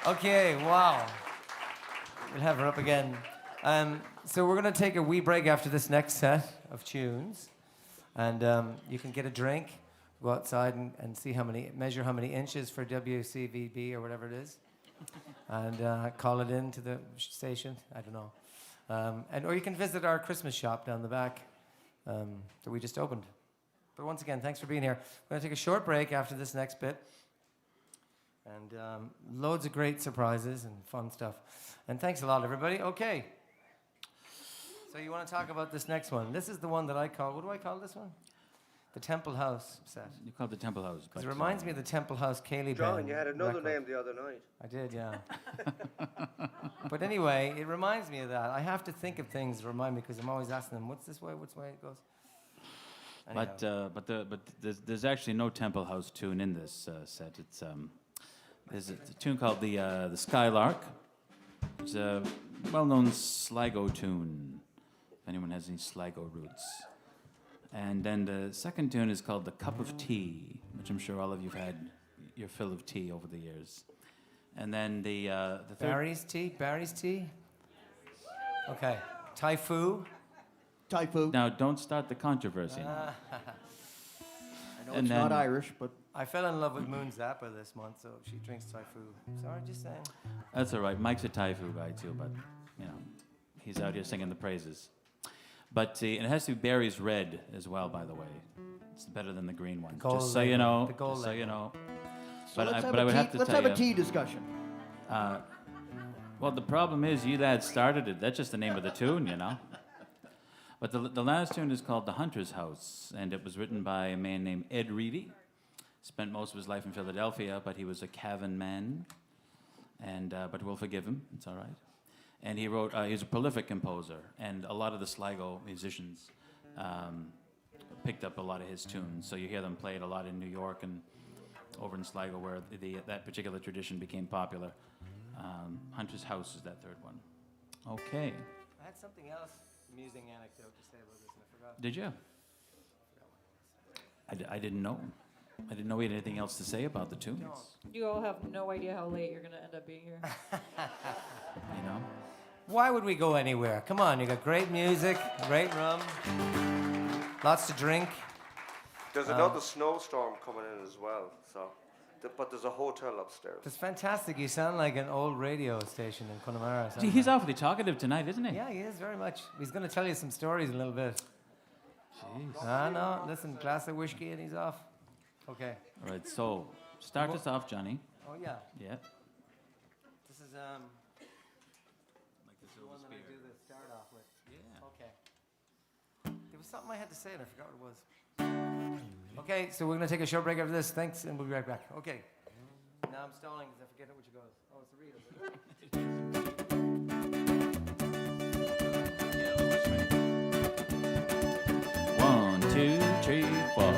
Okay, wow. We'll have her up again. So we're going to take a wee break after this next set of tunes. And you can get a drink, go outside and see measure how many inches for WCVB or whatever it is. And call it in to the station. I don't know. Or you can visit our Christmas shop down the back that we just opened. But once again, thanks for being here. We're going to take a short break after this next bit. And loads of great surprises and fun stuff. And thanks a lot, everybody. Okay. So you want to talk about this next one. This is the one that I call, what do I call this one? The Temple House set. You call it the Temple House. Because it reminds me of the Temple House Cayley John, Band you had another record. name the other night. I did, yeah. But anyway, it reminds me of that. I have to think of things that remind me because I'm always asking them, what's this way, which way it goes? Anyhow. But there's actually no Temple House tune in this set. It's there's a tune called the Skylark. It's a well-known Sligo tune. If anyone has any Sligo roots. And then the second tune is called The Cup of Tea, which I'm sure all of you've had your fill of tea over the years. And then the third... Barry's tea? Okay. Typhoo? Typhoon. Now, don't start the controversy. I know and it's then- not Irish, but I fell in love with Moon Zappa this month, so she drinks Typhoo. Sorry, just saying. That's all right. Mike's a Typhoo guy, too, but, you know, he's out here singing the praises. But and it has to be Barry's Red as well, by the way. It's better than the green one. gold Just so you label. know. The gold Just so you label. know. so let's have but I a would tea, have to let's tell have you, a tea discussion. Well, the problem is you lads started it. That's just the name of the tune, you know. But the last tune is called The Hunter's House, and it was written by a man named Ed Reedy. Spent most of his life in Philadelphia, but he was a Cavan man. And but we'll forgive him. It's all right. And he wrote. He's a prolific composer, and a lot of the Sligo musicians picked up a lot of his tunes. So you hear them played a lot in New York and over in Sligo, where that particular tradition became popular. Hunter's House is that third one. Okay. I had something else, amusing anecdote to say about this, and I forgot. Did you? I didn't know. I didn't know we had anything else to say about the tunes. You all have no idea how late you're going to end up being here. You know. Why would we go anywhere? Come on, you got great music, great room, lots to drink. There's another snowstorm coming in as well, so. But there's a hotel upstairs. It's fantastic. You sound like an old radio station in Connemara. Gee, he's awfully talkative tonight, isn't he? Yeah, he is very much. He's going to tell you some stories in a little bit. Jeez. No, listen, glass of whiskey and he's off. Okay. All right, so start us off, Johnny. Oh yeah. Yeah. This is the one that I do the start off with. Yeah. Okay. There was something I had to say and I forgot what it was. Okay, so we're going to take a short break after this. Thanks, and we'll be right back. Okay. Now I'm stalling because I forget which it goes. Oh, it's the real. 1, 2, 3, 4.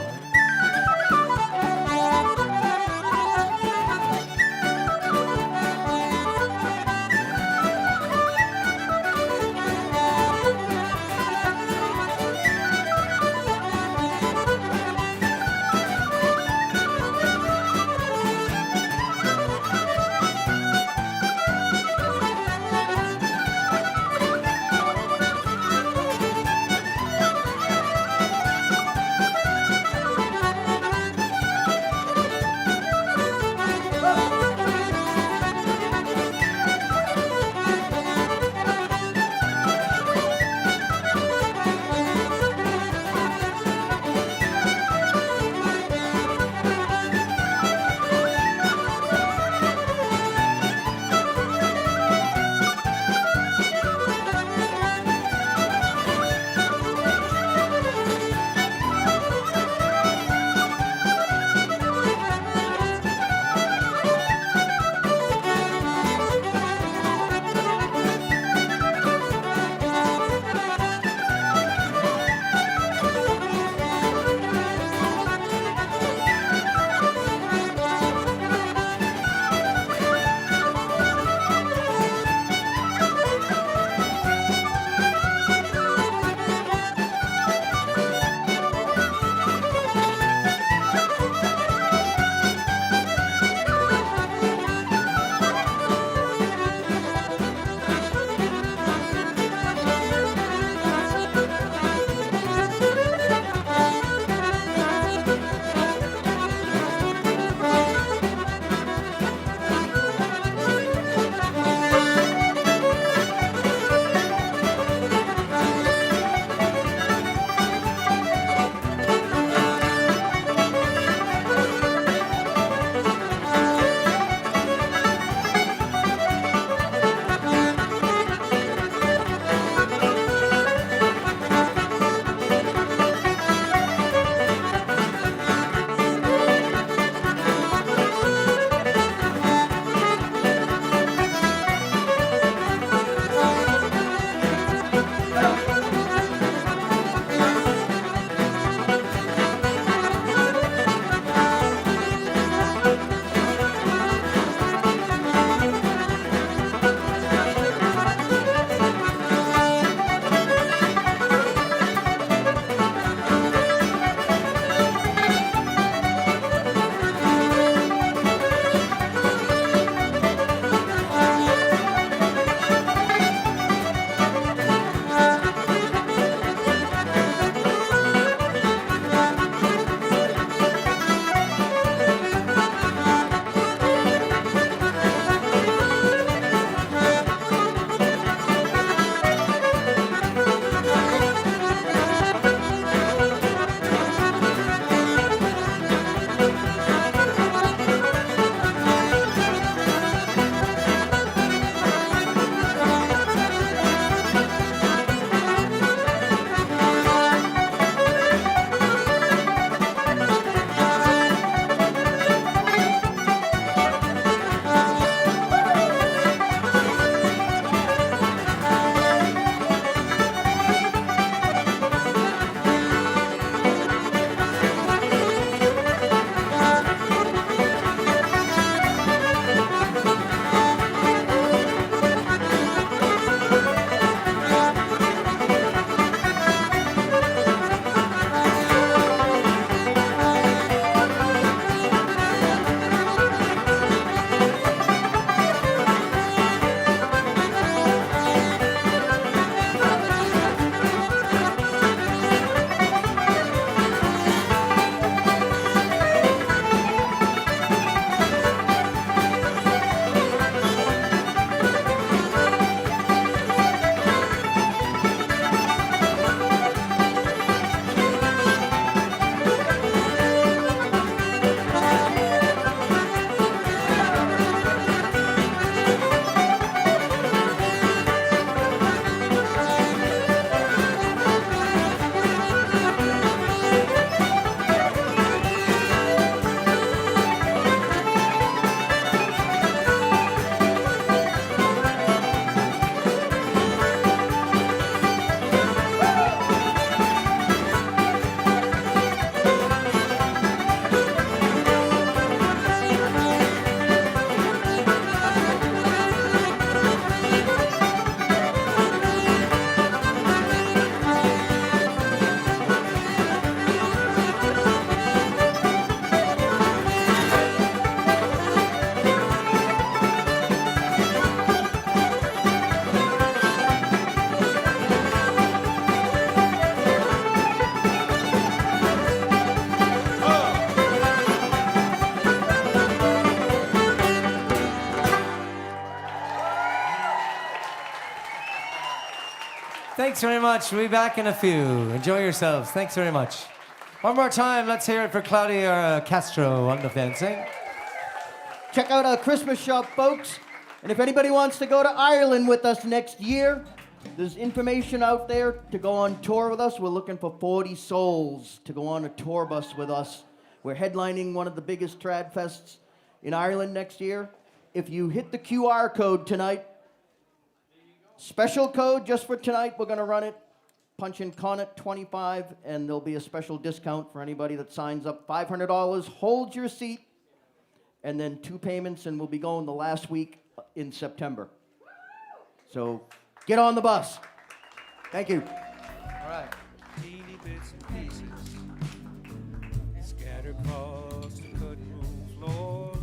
Thanks very much. We'll be back in a few. Enjoy yourselves. Thanks very much. One more time, let's hear it for Claudia Castro on the fencing. Check out our Christmas shop, folks. And if anybody wants to go to Ireland with us next year, there's information out there to go on tour with us. We're looking for 40 souls to go on a tour bus with us. We're headlining one of the biggest trad fests in Ireland next year. If you hit the QR code tonight, special code just for tonight, we're going to run it. Punch in Connacht 25, and there'll be a special discount for anybody that signs up. $500. Hold your seat. And then 2 payments, and we'll be going the last week in September. So get on the bus. Thank you. All right. Teeny bits and pieces scattered across the cutting room floor.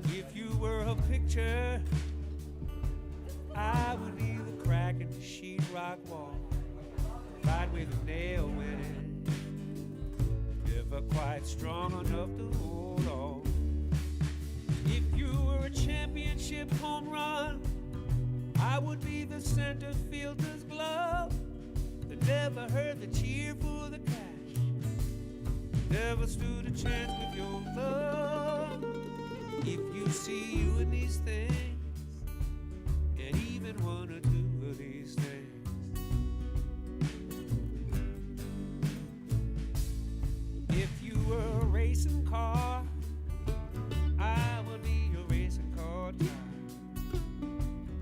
If you were a picture, I would be the crack in the sheetrock wall, right with a nail in it, never quite strong enough to hold on. If you were a championship home run, I would be the center fielder's glove that never heard the cheer for the cash, never stood a chance with your love. If you see you in these things, and even one or two of these things, if you were a racing car, I would be a racing car tire,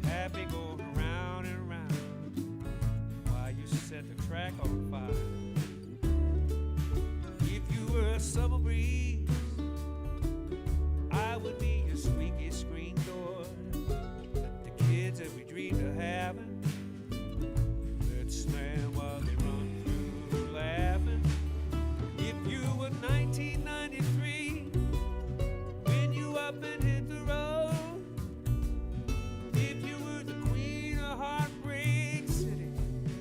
happy going round and round while you set the track on fire. If you were a summer breeze, I would be your squeaky screen door, the kids that we dreamed of having, let's slam while they run through laughing. If you were 1993, when you up and hit the road, if you were the queen of Heartbreak City,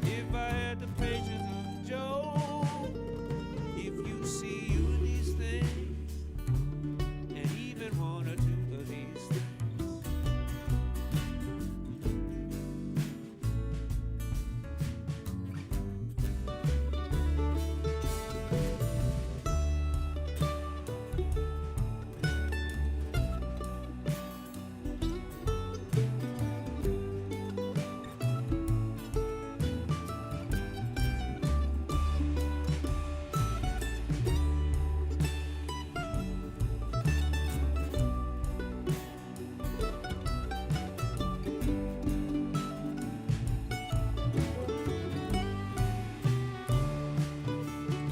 if I had the patience of Joe, if you see you in these things, and even one or two of these things.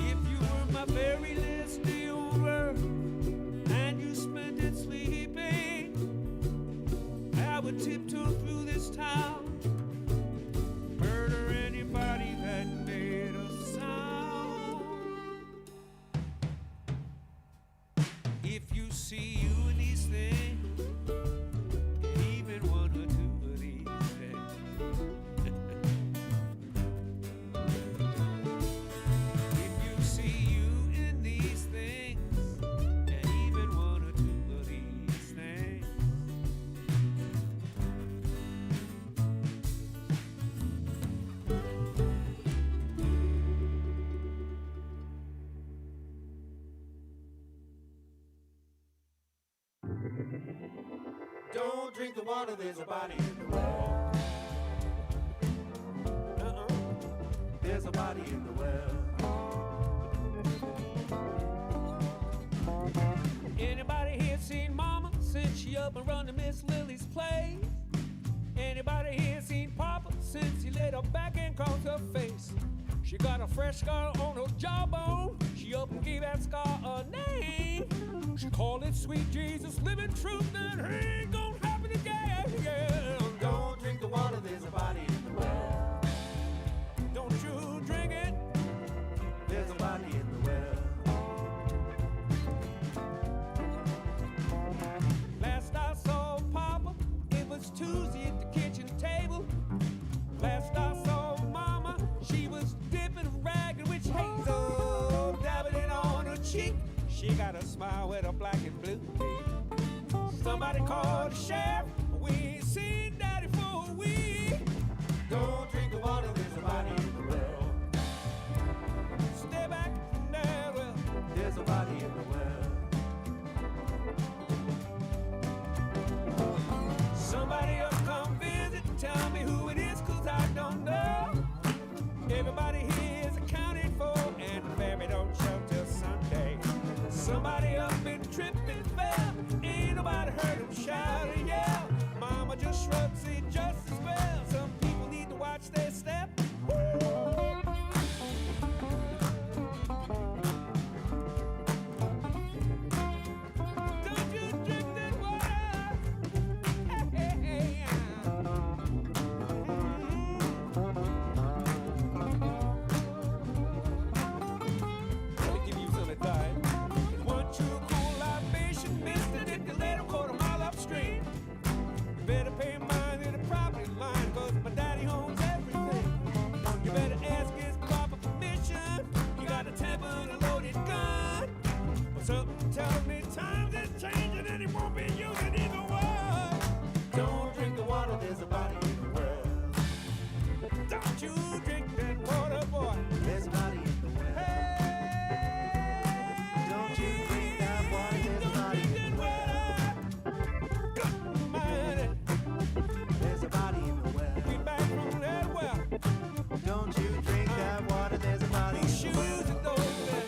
If you were my very last day on earth and you spent it sleeping, I would tiptoe through this town, murder anybody that made a sound. If you see you in these things, and even one or two of these things. If you see you in these things, and even one or two of these things. Don't drink the water, there's a body in the well. There's a body in the well. Anybody here seen Mama since she up and run to Miss Lily's place? Anybody here seen Papa since he laid her back and crossed her face? She got a fresh scar on her jawbone. She up and gave that scar a name. She called it Sweet Jesus, living truth that ain't gonna happen again. Yeah. Don't drink the water, there's a body in the well. Don't you drink it? There's a body in the well. Last I saw Papa, it was Tuesday at the kitchen table. Last I saw Mama, she was dipping a rag in witch hazel, dabbing it on her cheek. She got a smile with a black and blue. Somebody called the sheriff. We ain't seen Daddy for a week. Don't drink the water, there's a body in the well. Stay back from there, well, there's a body in the well. Somebody else come visit and tell me who it is, 'cause I don't know. Everybody here is accounted for, and the baby don't show till Sunday. Somebody up been tripped and fell, ain't nobody heard him shout and yell. Mama just shrugs it just as well. Some people need to watch their step. Don't you drink that water? Hey, hey, hey. Let me give you some advice. One true cool libation, mister, if you let him quarter mile upstream. You better pay mine in the property line, 'cause my daddy owns everything. You better ask his proper permission. You got a temper and a loaded gun. But something tells me times is changing and he won't be using either one. Don't drink the water, there's a body in the well. Don't you drink that water, boy. There's a body in the well. Hey, don't you drink that water, there's a body in the well. Good mighty, there's a body in the well. Get back from that well. Don't you drink that water, there's a body in the well. Shoes and those there.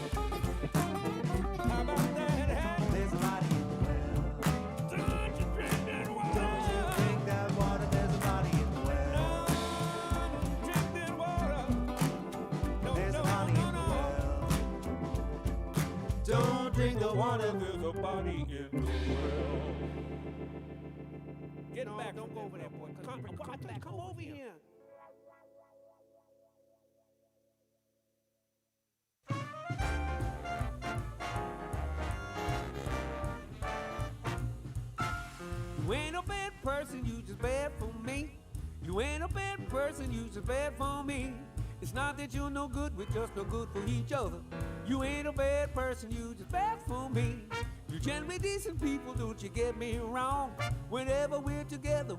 How about that hat? There's a body in the well. Don't you drink that water? Don't you drink that water, there's a body in the well. Don't drink that water. No, there's a body in the well. Don't drink the water, there's a body in the well. Get back, don't go over there, boy. Come over here. You ain't a bad person, you just bad for me. You ain't a bad person, you just bad for me. It's not that you're no good, we're just no good for each other. You ain't a bad person, you just bad for me. You generally decent people, don't you get me wrong. Whenever we're together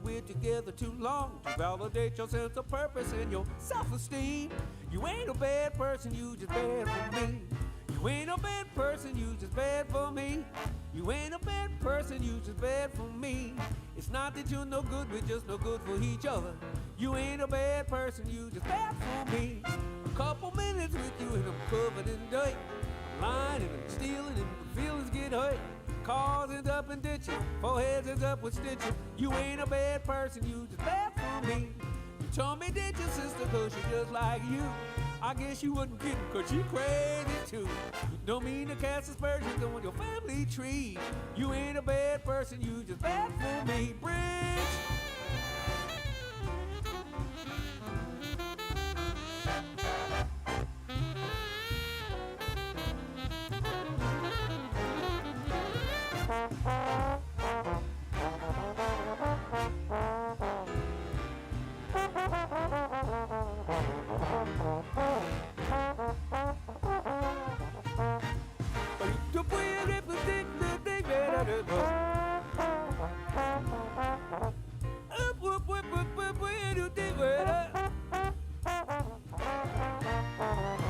too long to validate your sense of purpose and your self-esteem. You ain't a bad person, you just bad for me. You ain't a bad person, you just bad for me. You ain't a bad person, you just bad for me. It's not that you're no good, we're just no good for each other. You ain't a bad person, you just bad for me. A couple minutes with you and I'm covered in dirt. I'm lying and I'm stealing and the feelings get hurt. Cars end up in ditches, foreheads ends up with stitches. You ain't a bad person, you just bad for me. You told me did your sister, 'cause she's just like you. I guess you wasn't kidding, 'cause she crazy too. Don't mean to cast aspersions on your family tree. You ain't a bad person, you just bad for me. Bridge!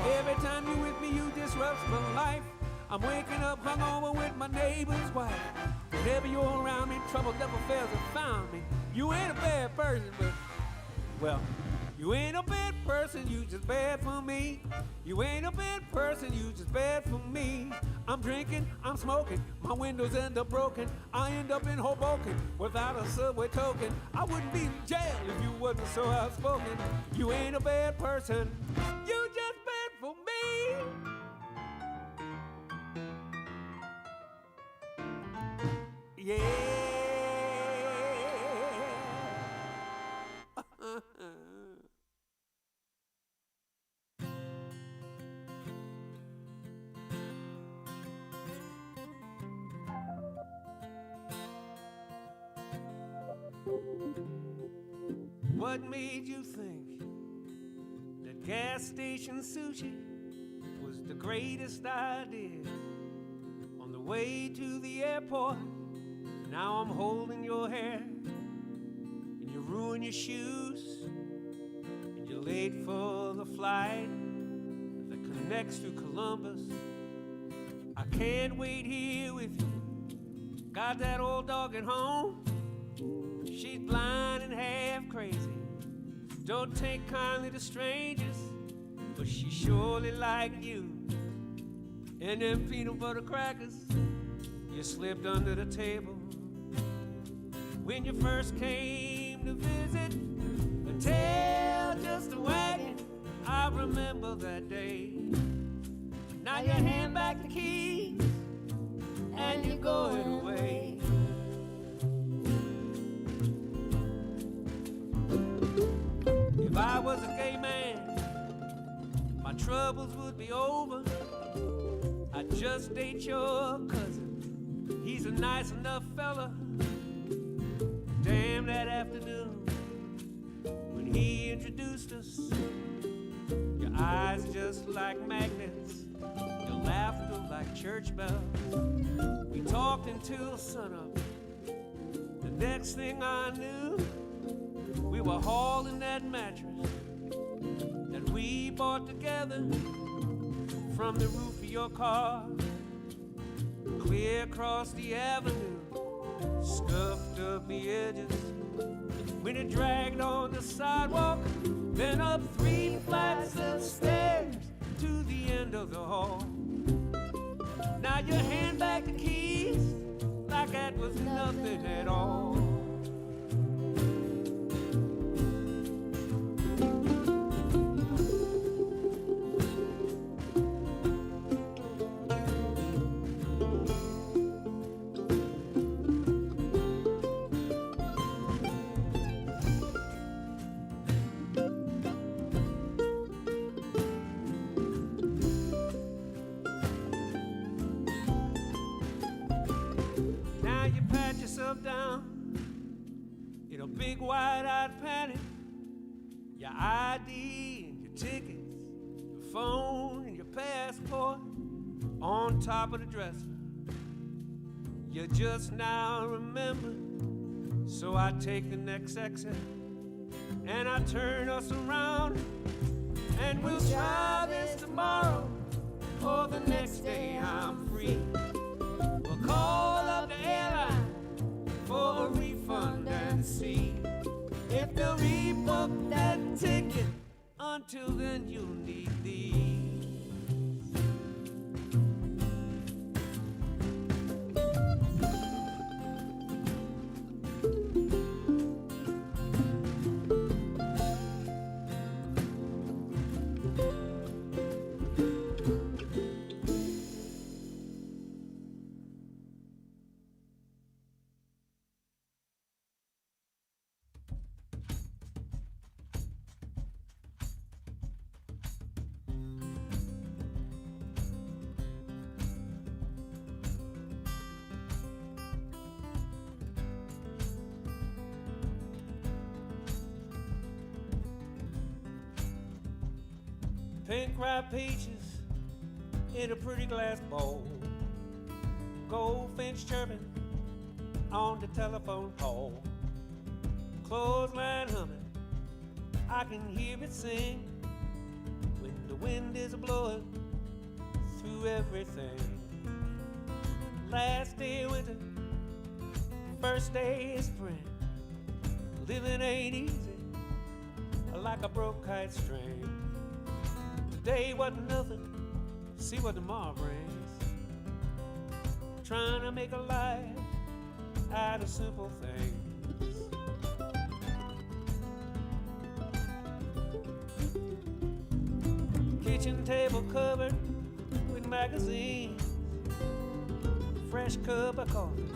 Every time you with me, you disrupt my life. I'm waking up hungover with my neighbor's wife. Whenever you're around me, trouble never fails to find me. You ain't a bad person, but, well, you ain't a bad person, you just bad for me. You ain't a bad person, you just bad for me. I'm drinking, I'm smoking, my windows end up broken. I end up in Hoboken without a subway token. I wouldn't be in jail if you wasn't so outspoken. You ain't a bad person, you just bad for me. Yeah. What made you think that gas station sushi was the greatest idea? On the way to the airport, now I'm holding your hair, and you ruin your shoes. late for the flight that connects to Columbus. I can't wait here with you. Got that old dog at home. She's blind and half crazy. Don't take kindly to strangers, but she surely like you. And them peanut butter crackers you slipped under the table when you first came to visit. A tail just a wagging, I remember that day. Now you hand back the keys and you're going away. If I was a gay man, my troubles would be over. I'd just date your cousin. He's a nice enough fella. Damn, that afternoon when he introduced us, your eyes just like magnets, your laughter like church bells. We talked until sunup. The next thing I knew, we were hauling that mattress that we bought together from the roof of your car, clear across the avenue, scuffed up the edges. When it dragged on the sidewalk, then up 3 flights of stairs to the end of the hall. Now you hand back the keys like that was nothing at all. Down in a big wide-eyed panic, your ID and your tickets, your phone and your passport on top of the dresser. You just now remember, so I take the next exit and I turn us around, and we'll try this tomorrow or the next day I'm free. We'll call up the airline for a refund and see if they'll rebook that ticket. Until then you'll need these. Pink ripe peaches in a pretty glass bowl, goldfinch chirping on the telephone pole, clothesline humming, I can hear it sing when the wind is a-blowing through everything. Last day of winter, first day of spring, living ain't easy like a broke kite string. Today wasn't nothing, see what tomorrow brings. Trying to make a life out of simple things. Kitchen table covered with magazines, fresh cup of coffee,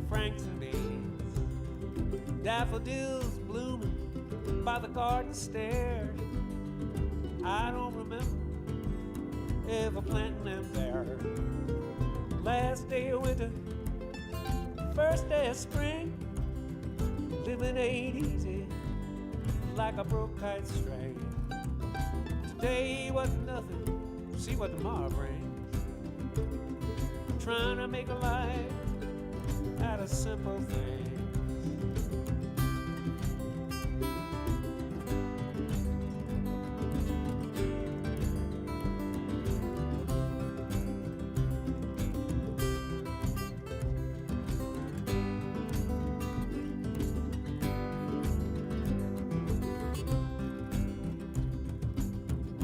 Franks and beans, daffodils blooming by the garden stairs. I don't remember ever planting them there. Last day of winter, first day of spring, living ain't easy like a broke kite string. Today wasn't nothing, see what tomorrow brings. Trying to make a life out of simple things.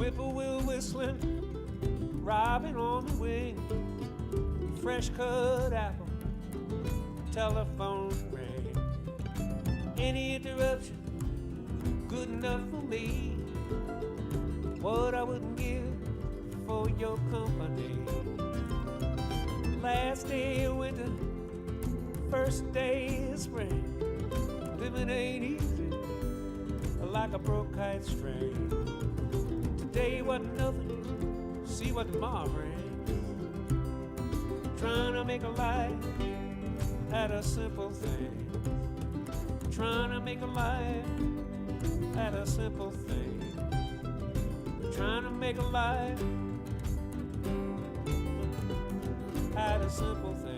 whippoorwill whistling, robin on the wing, fresh cut apple, telephone ring. Any interruption, good enough for me. What I wouldn't give for your company. Last day of winter, first day of spring. Living ain't easy, like a broke kite string. Today wasn't nothing, see what tomorrow brings. Trying to make a life out of simple things. Trying to make a life out of simple things. Trying to make a life out of simple things.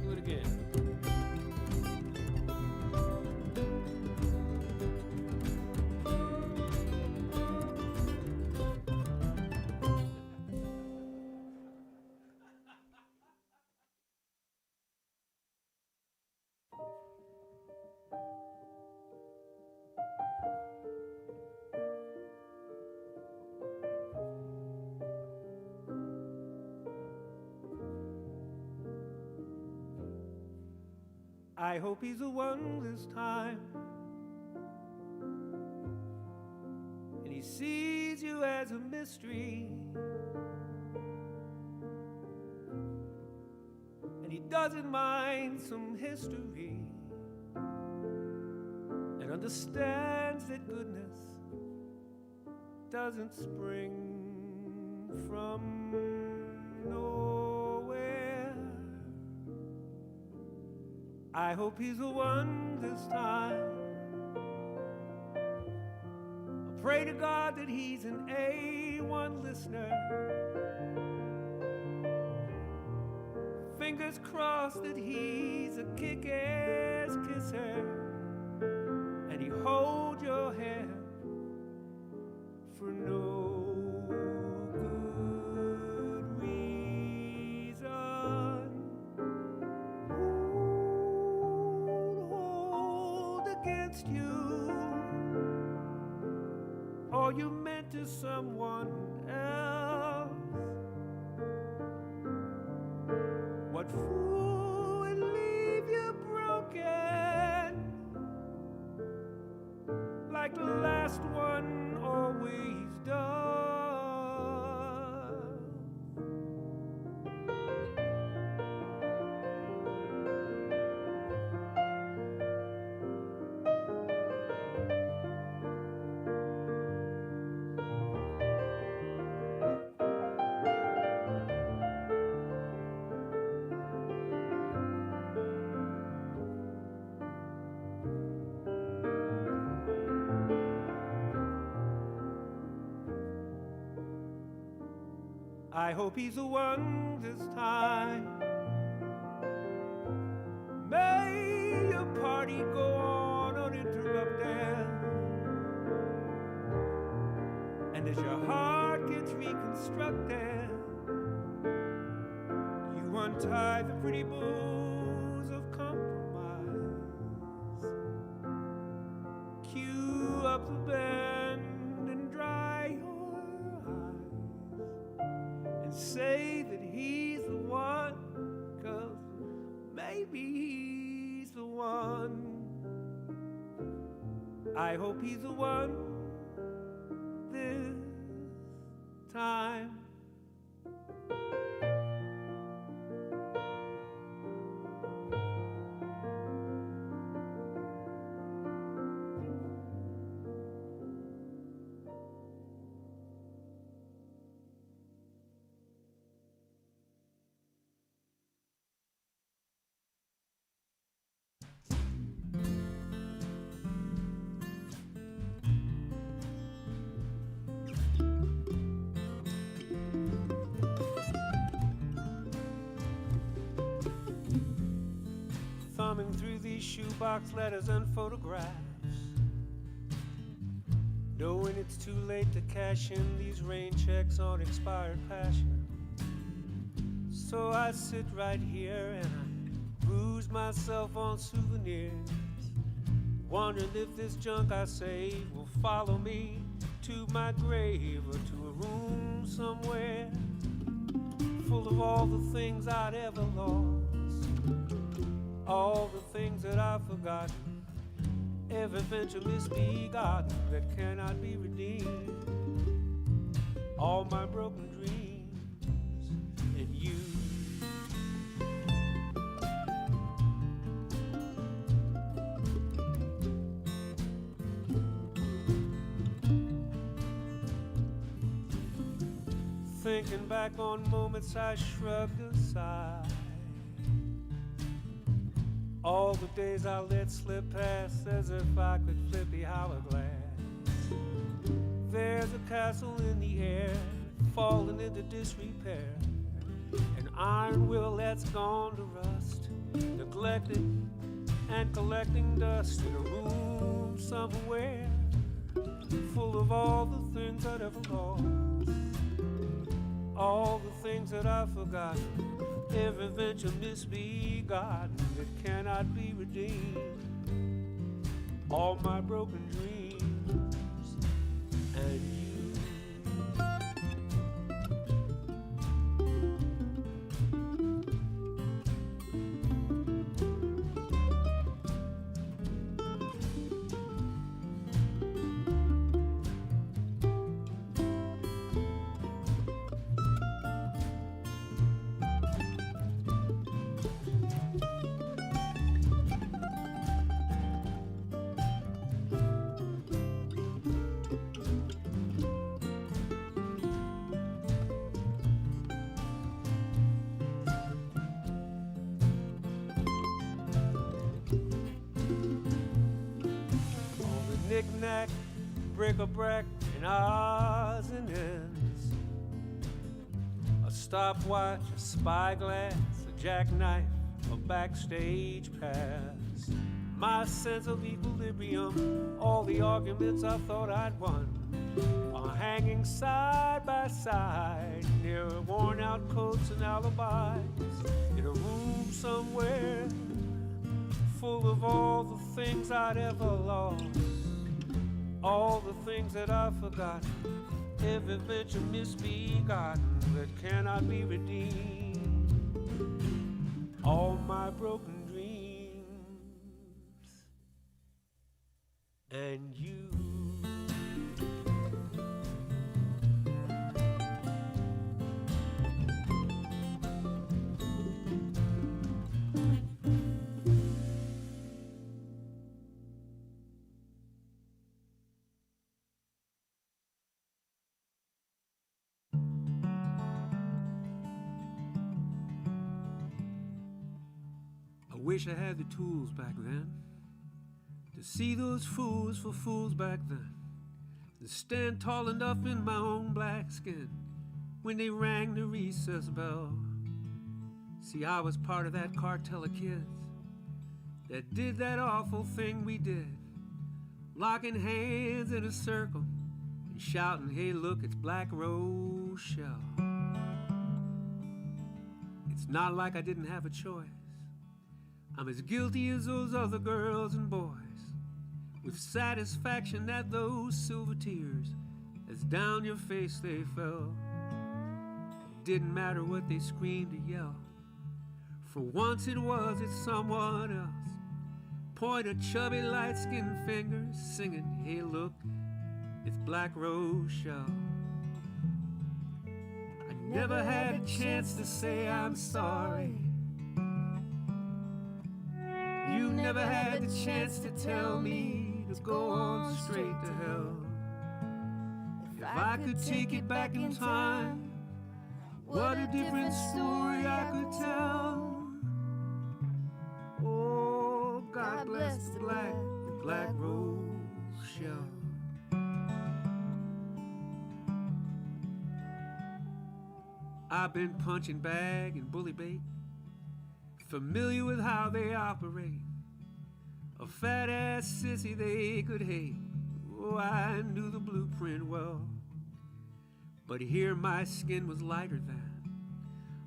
Do it again. I hope he's the one this time, and he sees you as a mystery, and he doesn't mind some history, and understands that goodness doesn't spring from nowhere. I hope he's the one this time. I pray to God that he's an A1 listener. Fingers crossed that he's a kick-ass kisser, and he holds your hand for no good reason. Who'd hold against you all you meant to someone else? What fool would leave you broken like the last one always does? I hope he's the one this time. May your party go on uninterrupted, and as your heart gets reconstructed, you untie the pretty bows of compromise, cue up the band and dry your eyes, and say that he's the one, 'cause maybe he's the one. I hope he's the one this time. Thumbing through these shoebox letters and photographs, knowing it's too late to cash in these rain checks on expired passion. So I sit right here and I bruise myself on souvenirs, wondering if this junk I save will follow me to my grave or to a room somewhere full of all the things I'd ever lost, all the things that I've forgotten, every venture misbegotten that cannot be redeemed, all my broken dreams and you. Thinking back on moments I shrugged aside, all the days I let slip past as if I could flip the hourglass. There's a castle in the air, falling into disrepair, an iron will that's gone to rust, neglected and collecting dust in a room somewhere full of all the things I'd ever lost, all the things that I've forgotten, every venture misbegotten that cannot be redeemed, all my broken dreams and you. Knick-knack, bric-a-brac, and odds and ends, a stopwatch, a spyglass, a jackknife, a backstage pass, my sense of equilibrium, all the arguments I thought I'd won, are hanging side by side near worn-out coats and alibis in a room somewhere full of all the things I'd ever lost, all the things that I've forgotten, every venture misbegotten that cannot be redeemed, all my broken dreams and you. I wish I had the tools back then to see those fools for fools back then, to stand tall enough in my own black skin when they rang the recess bell. See, I was part of that cartel of kids that did that awful thing we did, locking hands in a circle and shouting, hey look, it's Black Rochelle. It's not like I didn't have a choice. I'm as guilty as those other girls and boys, with satisfaction at those silver tears as down your face they fell. It didn't matter what they screamed or yelled. For once it someone else. Point a chubby light-skinned finger singing, hey look, it's Black Rochelle. I never had a chance to say I'm sorry. You never had the chance to tell me to go on straight to hell. If I could take it back in time, what a different story I could tell. Oh, God bless the Black Rochelle. I've been punching bag and bully bait, familiar with how they operate. A fat-ass sissy they could hate. Oh, I knew the blueprint well. But here my skin was lighter than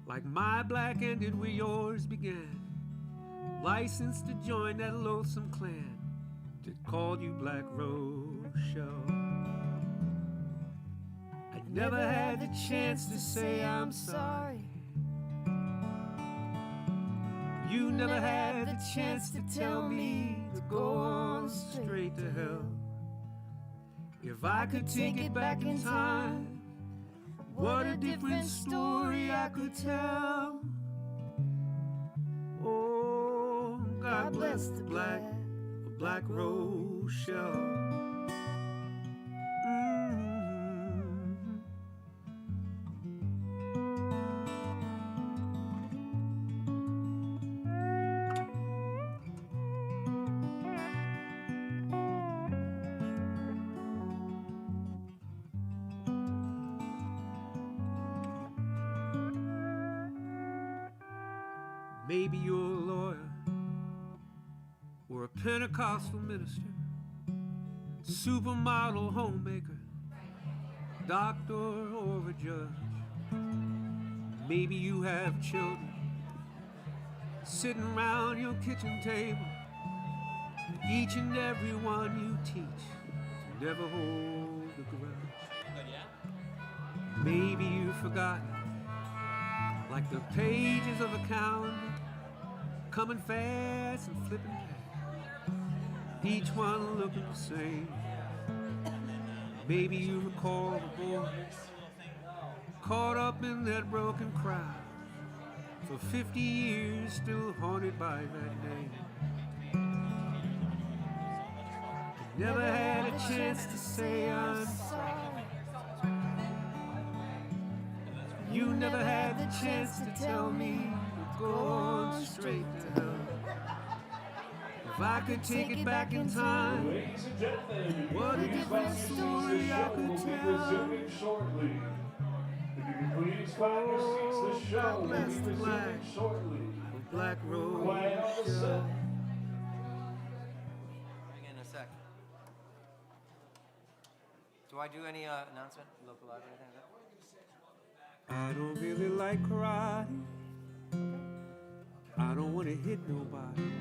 like my black ended where yours began. Licensed to join that loathsome clan that called you Black Rochelle. I never had the chance to say I'm sorry. You never had the chance to tell me to go on straight to hell. If I could take it back in time, what a different story I could tell. Oh, God bless the Black Rochelle. Maybe you're a lawyer or a Pentecostal minister, supermodel homemaker, doctor or a judge. Maybe you have children sitting around your kitchen table, each and every one you teach to never hold a grudge. Maybe you've forgotten, like the pages of a calendar, coming fast and flipping past, each one looking the same. Maybe you recall the boy caught up in that broken crowd, for 50 years still haunted by that name. Never had a chance to say I'm sorry. You never had the chance to tell me to go on straight to hell. If I could take it back in time, Ladies and gentlemen, what a different story I will could be tell. resuming shortly. If you can please find your seats, the show will be resuming shortly. Black Road. Quiet on the set. Bring in a sec. Do I do any announcement, local live or anything like that? I don't really like karate. I don't want to hit nobody.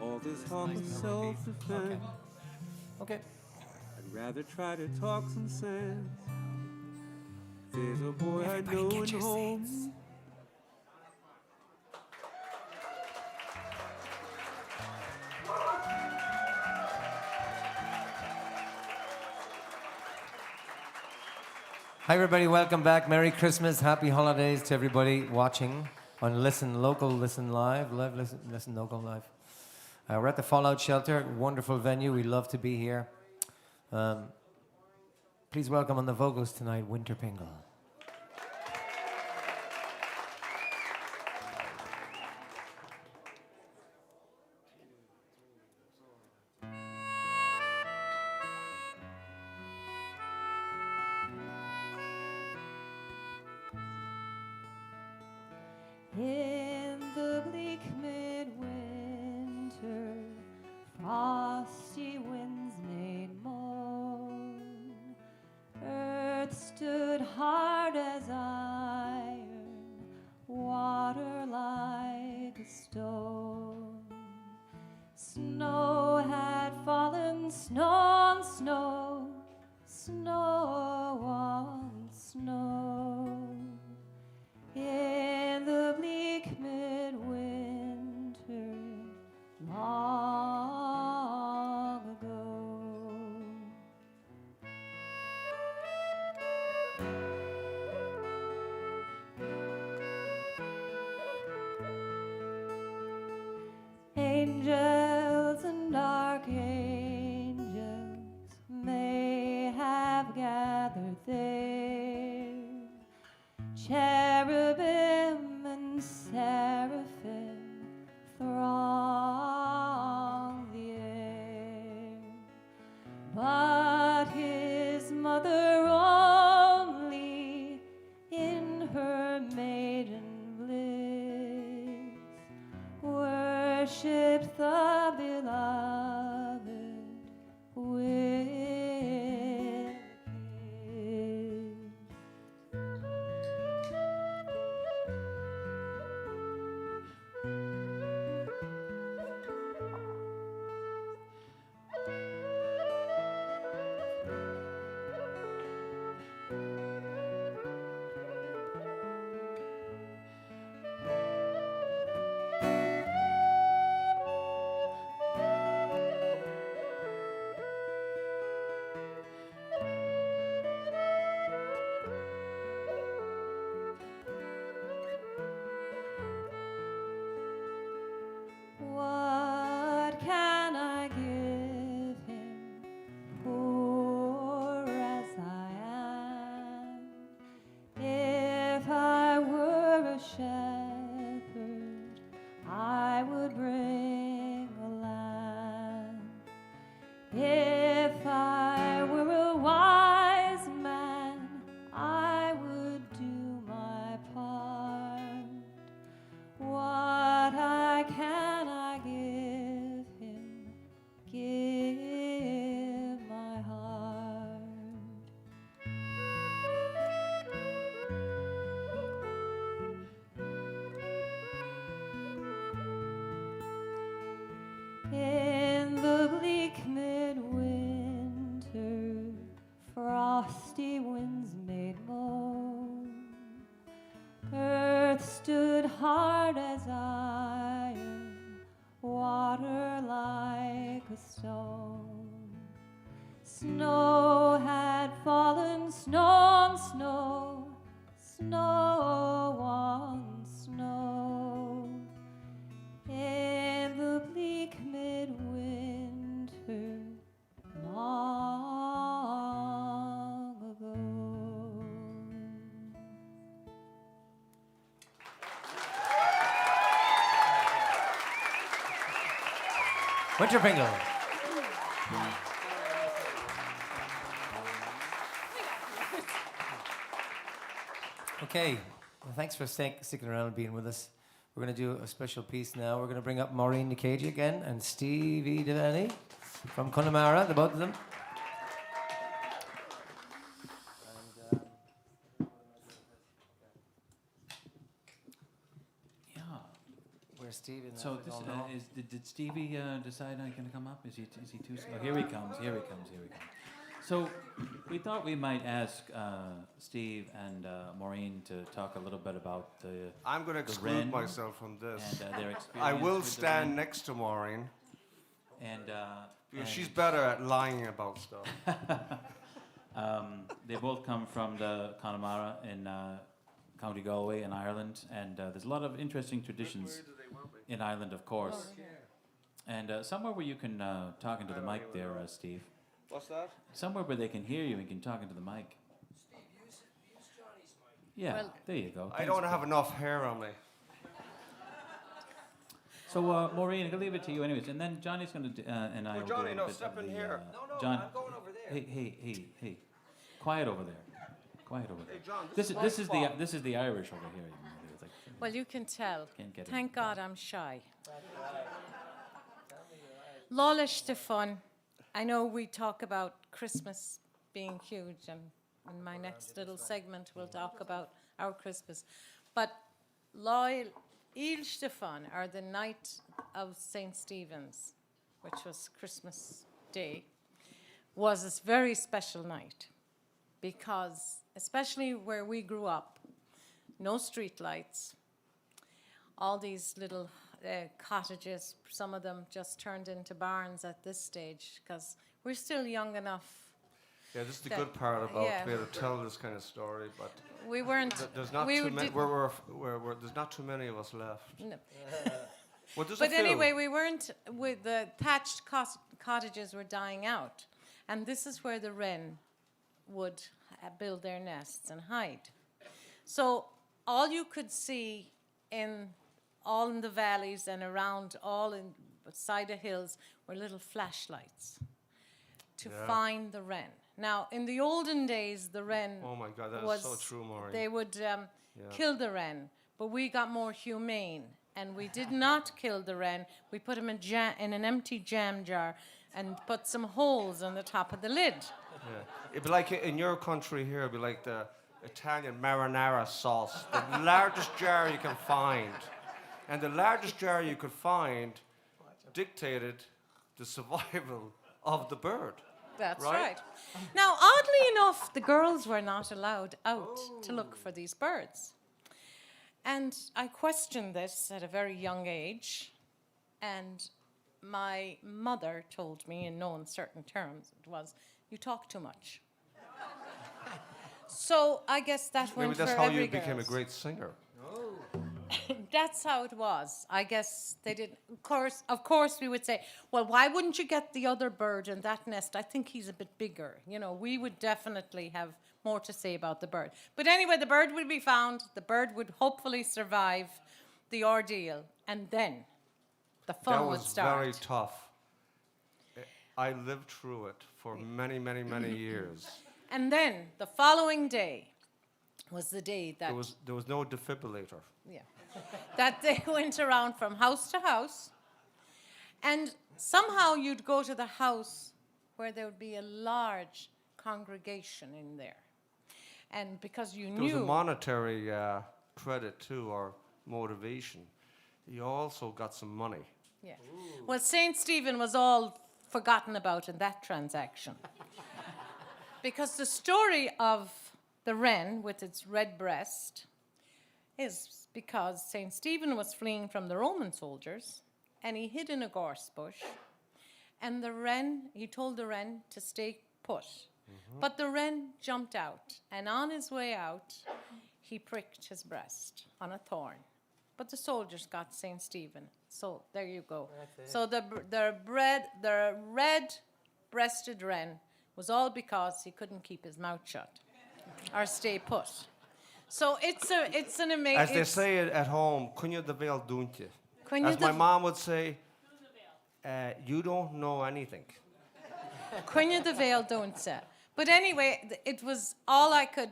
All this talk of self-defense. Okay. I'd rather try to talk some sense. There's a boy I know in home. Hi everybody, welcome back. Merry Christmas, happy holidays to everybody watching on Listen Local, Listen Live, Listen Local Live. We're at the Fallout Shelter, wonderful venue. We love to be here. Please welcome on the vocals tonight, Winter Pingle. In the bleak midwinter, frosty winds made moan. Earth stood hard as iron, water like a stone. Snow had fallen, snow on snow, snow on snow. In the bleak midwinter, long ago. Angels and archangels may have gathered there. Cherubim and seraphim throng the air, but his mother only in her maiden bliss worshipped the beloved with a kiss. Snow had fallen, snow on snow, snow on snow. In the bleak midwinter long ago. Winterpingle. Okay, well, thanks for sticking around and being with us. We're going to do a special piece now. We're going to bring up Maureen Nicagey again and Stevie Devaney from Connemara, the both of them. Yeah. Where's Stevie? So this did Stevie decide I'm going to come up? Is he too slow? Here he comes. Here he comes. So we thought we might ask Steve and Maureen to talk a little bit about the. I'm going to the exclude Wren myself from this. And their experience. I will with the stand Wren. next to Maureen. And Because she's better at lying about stuff. they both come from the Connemara in County Galway in Ireland, and there's a lot of interesting traditions in Ireland, of course. And somewhere where you can talk into the mic there, Steve. What's that? Somewhere where they can hear you and can talk into the mic. Yeah, Well, there you go. I Thanks, don't Bill. have enough hair on me. So, Maureen, I'll leave it to you anyways, and then Johnny's going to and I will do a Johnny, little no, bit step of in the, here. John, I'm going over there. Hey, quiet over there. Quiet over there. Hey, John, this is the Irish over here. It's like, Well, you can tell. Can't get it. Thank God I'm shy. Lálaiste de fun. I know we talk about Christmas being huge, and in my next little segment we'll talk about our Christmas. But Láil de fun, or the night of St. Stephen's, which was Christmas Day, was a very special night because, especially where we grew up, no street lights, all these little cottages, some of them just turned into barns at this stage because we're still young enough. Yeah, this is the That- good part about yeah. to be able to tell this kind of story, but We weren't. there's not we too many. didn't- There's not too many of us left. no. Well, there's But a few. anyway, we weren't. With the thatched cottages were dying out, and this is where the wren would build their nests and hide. So all you could see all in the valleys and around all beside the hills were little flashlights to Yeah. find the wren. Now, in the olden days, the wren Oh my God, that is was so true, Maureen. they would kill the wren, but we got more humane, and we did not kill the wren. We put him in an empty jam jar and put some holes on the top of the lid. Yeah. It'd be like in your country here, it'd be like the Italian marinara sauce, the largest jar you can find. And the largest jar you could find dictated the survival of the bird. That's Right? right. Now, oddly enough, the girls were not allowed out to look for these birds. And I questioned this at a very young age, and my mother told me in no uncertain terms, it was, you talk too much. So I guess that Maybe went that's for how every you became a girl's. great singer. That's how it was. I guess they did. Of course, we would say, well, why wouldn't you get the other bird in that nest? I think he's a bit bigger. You know, we would definitely have more to say about the bird. But anyway, the bird would be found. The bird would hopefully survive the ordeal. And then the fun That would was start. very tough. I lived through it for many, many, many years. And then the following day was the day that... There was no defibrillator. Yeah. That they went around from house to house, and somehow you'd go to the house where there would be a large congregation in there. And because you There was a knew... monetary credit too, or motivation. You also got some money. Yeah. Well, St. Stephen was all forgotten about in that transaction. Because the story of the wren with its red breast is because St. Stephen was fleeing from the Roman soldiers, and he hid in a gorse bush, and the wren, he told the wren to stay put. But the wren jumped out, and on his way out, he pricked his breast on a thorn. But the soldiers got St. Stephen. So there you go. So the red-breasted wren was all because he couldn't keep his mouth shut or stay put. So it's an amazing. As they say it at home, Cunha the Veil don't you? Cunha As my the- mom would say, you don't know anything. Cunha the Veil don't say. But anyway, it was all I could.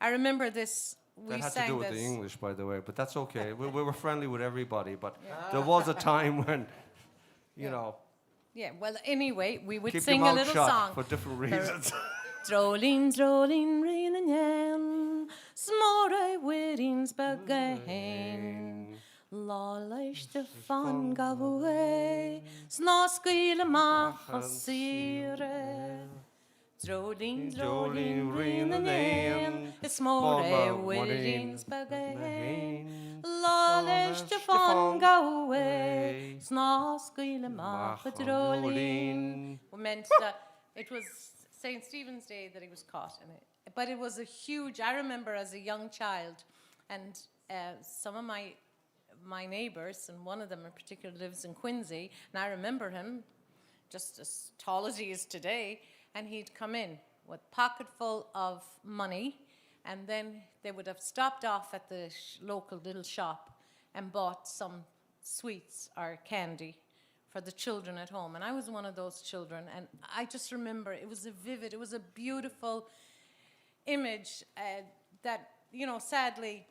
I remember this. We That had sang to do with this. the English, by the way, but that's okay. We were friendly with everybody, but there was a time when, you know, Yeah. Well, anyway, we would keep sing your a mouth little shut song. for different reasons. Drolling, drolling, reeling yan, smorre weddings began. Lalish the fun gav away, snaskile machasire. Drolling, drolling, reeling yan, smorre weddings began. Lalish the fun gav away, snaskile machadrolling. Meant that it was St. Stephen's Day that he was caught in it. But it was a huge, I remember as a young child, and some of my neighbours, and one of them in particular lives in Quincy, and I remember him just as tall as he is today, and he'd come in with a pocket full of money, and then they would have stopped off at the local little shop and bought some sweets or candy for the children at home. And I was one of those children, and I just remember it was it was a beautiful image that, you know, sadly,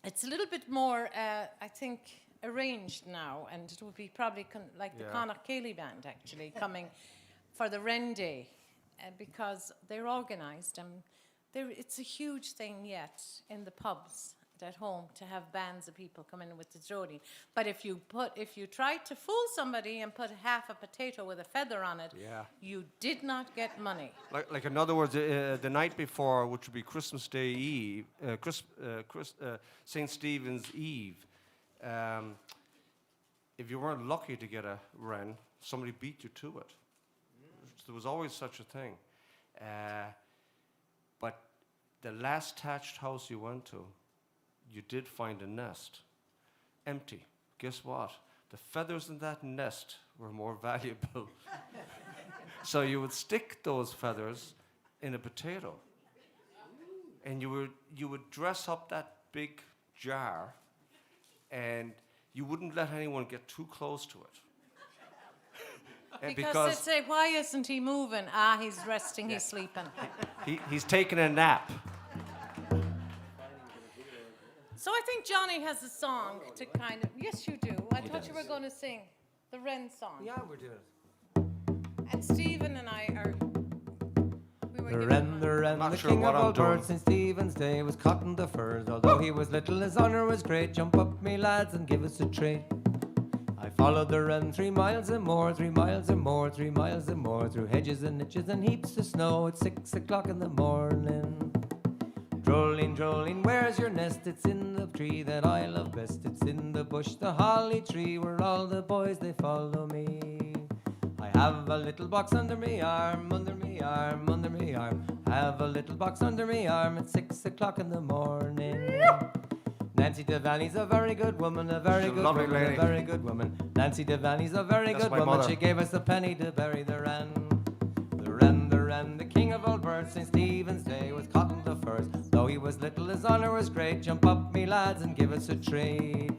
it's a little bit more, I think, arranged now, and it would be probably like the Connacht band actually coming for the Wren Day, because they're organised, and it's a huge thing yet in the pubs at home to have bands of people come in with the droning. But if you try to fool somebody and put half a potato with a feather on it, you did not get money. Like in other words, the night before, which would be Christmas Day Eve, St. Stephen's Eve, if you weren't lucky to get a wren, somebody beat you to it. There was always such a thing. But the last thatched house you went to, you did find a nest, empty. Guess what? The feathers in that nest were more valuable. So you would stick those feathers in a potato, and you would dress up that big jar, and you wouldn't let anyone get too close to it. And Because they'd say, why isn't he moving? Ah, he's resting, he's sleeping. he's taking a nap. So I think Johnny has a song to kind of... Yes, you do. I thought you were going to sing the Wren song. Yeah, we're doing it. And Stephen and I are... We were The given wren, one. the wren, Not the sure king what of I'm all doing. birds, St. Stephen's Day was cotton the furs. Although he was little, his honour was great. Jump up, me lads, and give us a treat. I followed the wren 3 miles and more, 3 miles and more, 3 miles and more, through hedges and ditches and heaps of snow at 6 o'clock in the morning. Drolling, drolling, where's your nest? It's in the tree that I love best. It's in the bush, the holly tree, where all the boys, they follow me. I have a little box under me arm, under me arm, under me arm. Have a little box under me arm at 6 o'clock in the morning. Nancy Devaney's a very good woman, a very She's a good lovely woman, lady. a very good woman. Nancy Devaney's a very That's good my woman. mother. She gave us a penny to bury the wren. The wren, the wren, the king of all birds, St. Stephen's Day was cotton the first. Though he was little, his honour was great. Jump up, me lads, and give us a treat.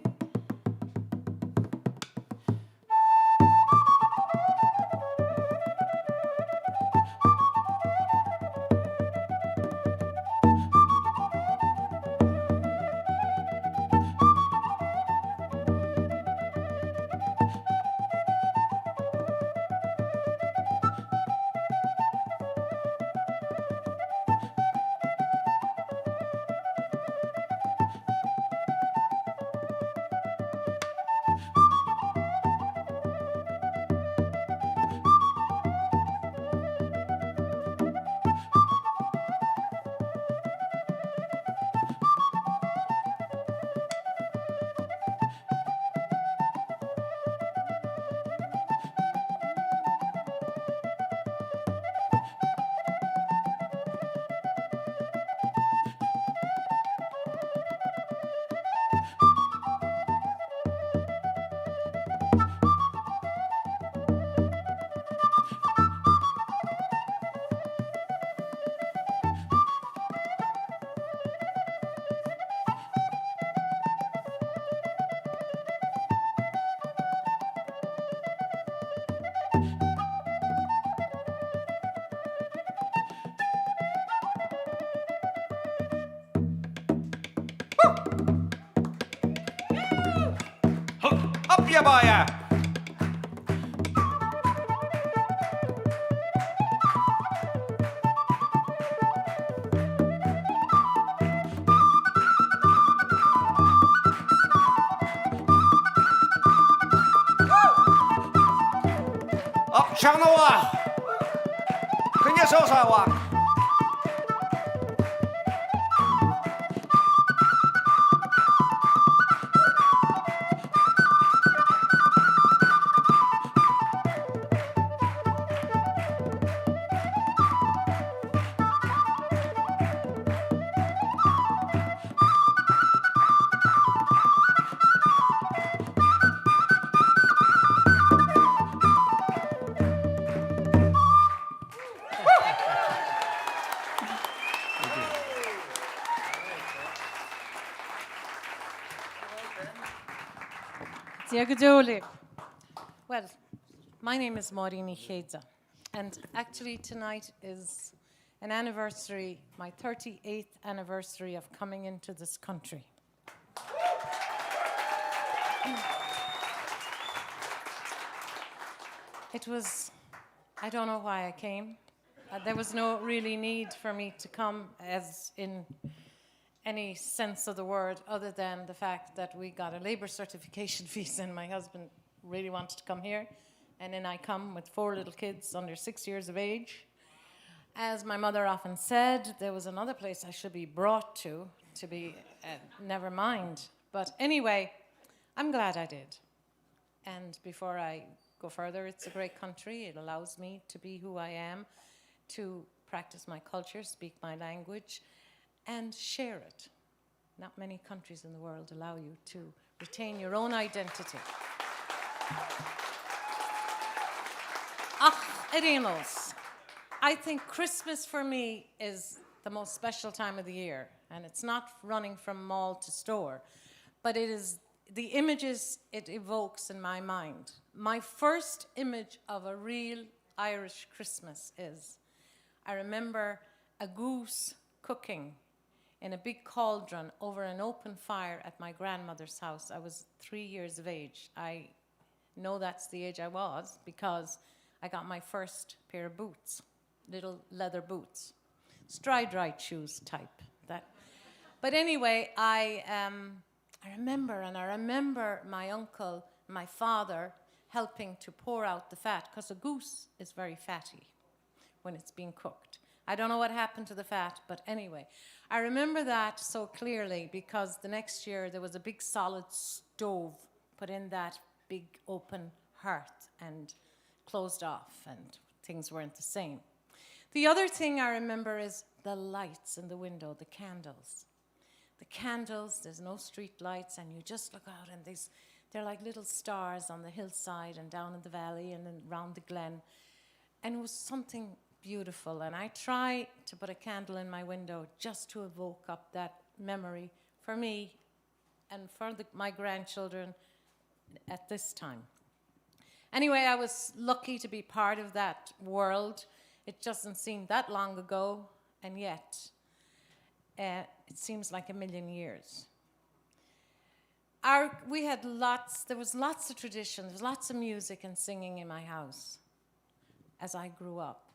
Up you boy! Up Chanoa! Can you so walk? Well, my name is Maureen Cheza, and actually tonight is an anniversary, my 38th anniversary of coming into this country. It was, I don't know why I came. There was no really need for me to come, as in any sense of the word, other than the fact that we got a labour certification visa and my husband really wanted to come here. And then I come with 4 little kids under 6 years of age. As my mother often said, there was another place I should be brought to be, never mind. But anyway, I'm glad I did. And before I go further, it's a great country. It allows me to be who I am, to practice my culture, speak my language, and share it. Not many countries in the world allow you to retain your own identity. Irinos. I think Christmas for me is the most special time of the year, and it's not running from mall to store, but it is the images it evokes in my mind. My first image of a real Irish Christmas is, I remember a goose cooking in a big cauldron over an open fire at my grandmother's house. I was 3 years of age. I know that's the age I was because I got my first pair of boots, little leather boots, stride-right shoes type. That. But anyway, I remember my uncle, my father, helping to pour out the fat, because a goose is very fatty when it's being cooked. I don't know what happened to the fat, but anyway, I remember that so clearly because the next year there was a big solid stove put in that big open hearth and closed off, and things weren't the same. The other thing I remember is the lights in the window, the candles. The candles, there's no street lights, and you just look out and they're like little stars on the hillside and down in the valley and then round the glen. And it was something beautiful, and I try to put a candle in my window just to evoke up that memory for me and for my grandchildren at this time. Anyway, I was lucky to be part of that world. It doesn't seem that long ago, and yet it seems like a million years. There was lots of tradition, there was lots of music and singing in my house as I grew up.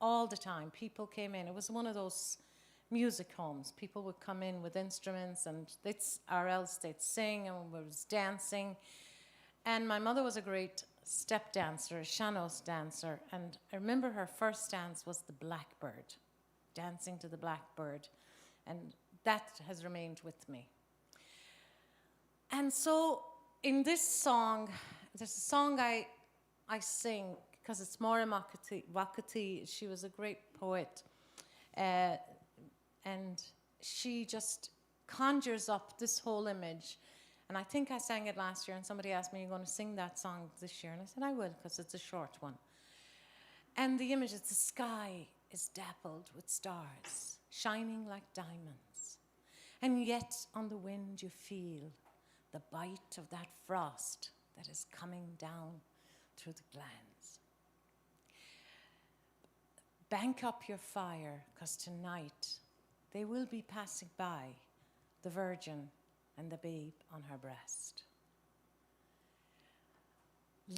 All the time, people came in. It was one of those music homes. People would come in with instruments, or else they'd sing, and there was dancing. And my mother was a great step dancer, a sean-nós dancer, and I remember her first dance was the blackbird, dancing to the blackbird, and that has remained with me. And so in this song, there's a song I sing because it's Maura Wakati. She was a great poet, and she just conjures up this whole image. And I think I sang it last year, and somebody asked me, are you going to sing that song this year? And I said, I will, because it's a short one. And the image is the sky is dappled with stars, shining like diamonds. And yet on the wind you feel the bite of that frost that is coming down through the glands. Bank up your fire, because tonight they will be passing by, the Virgin and the babe on her breast.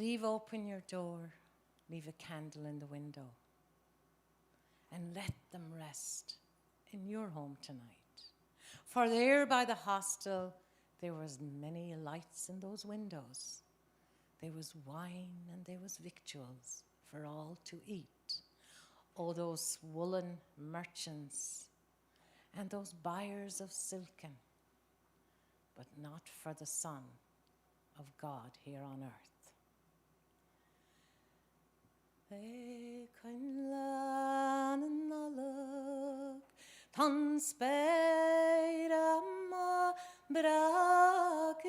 Leave open your door, leave a candle in the window, and let them rest in your home tonight. For there by the hostel there was many lights in those windows. There was wine and there was victuals for all to eat. Oh, those woolen merchants and those buyers of silken, but not for the Son of God here on earth. Tan speira ma braki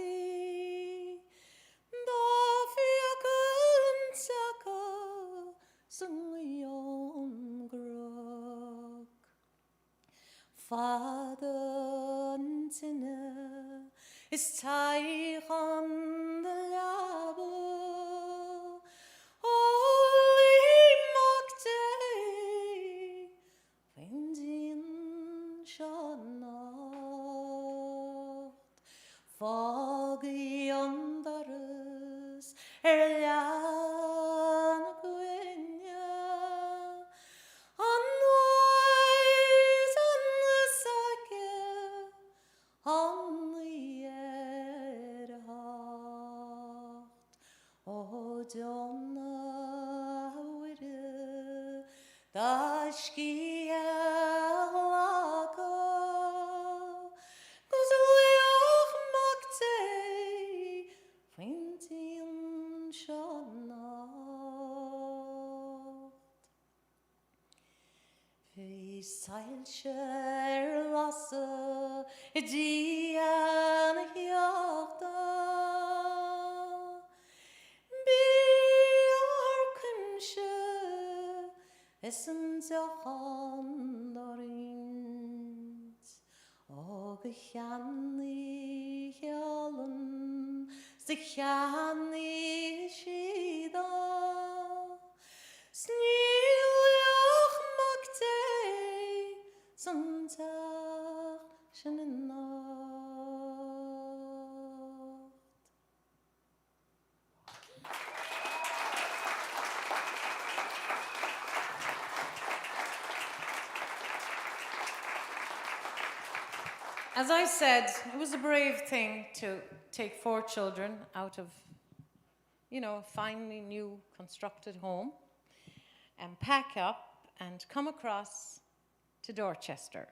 da fiakun saka sungion grok Faden tinne is teich on the labo Holy Magde Vindin Shanacht Foggy onderes Jan Gwynja Annoys on the sake On the erhacht O Donna Wide Dashki Alaka Guzliach Magde Fintin Shanacht Vi seilscher lasse Dian Hjata Essen zachan dorint O gechanni allen Zechanni shida Sniljach magte Zontag shenna As I said, it was a brave thing to take 4 children out of, a finely new constructed home and pack up and come across to Dorchester,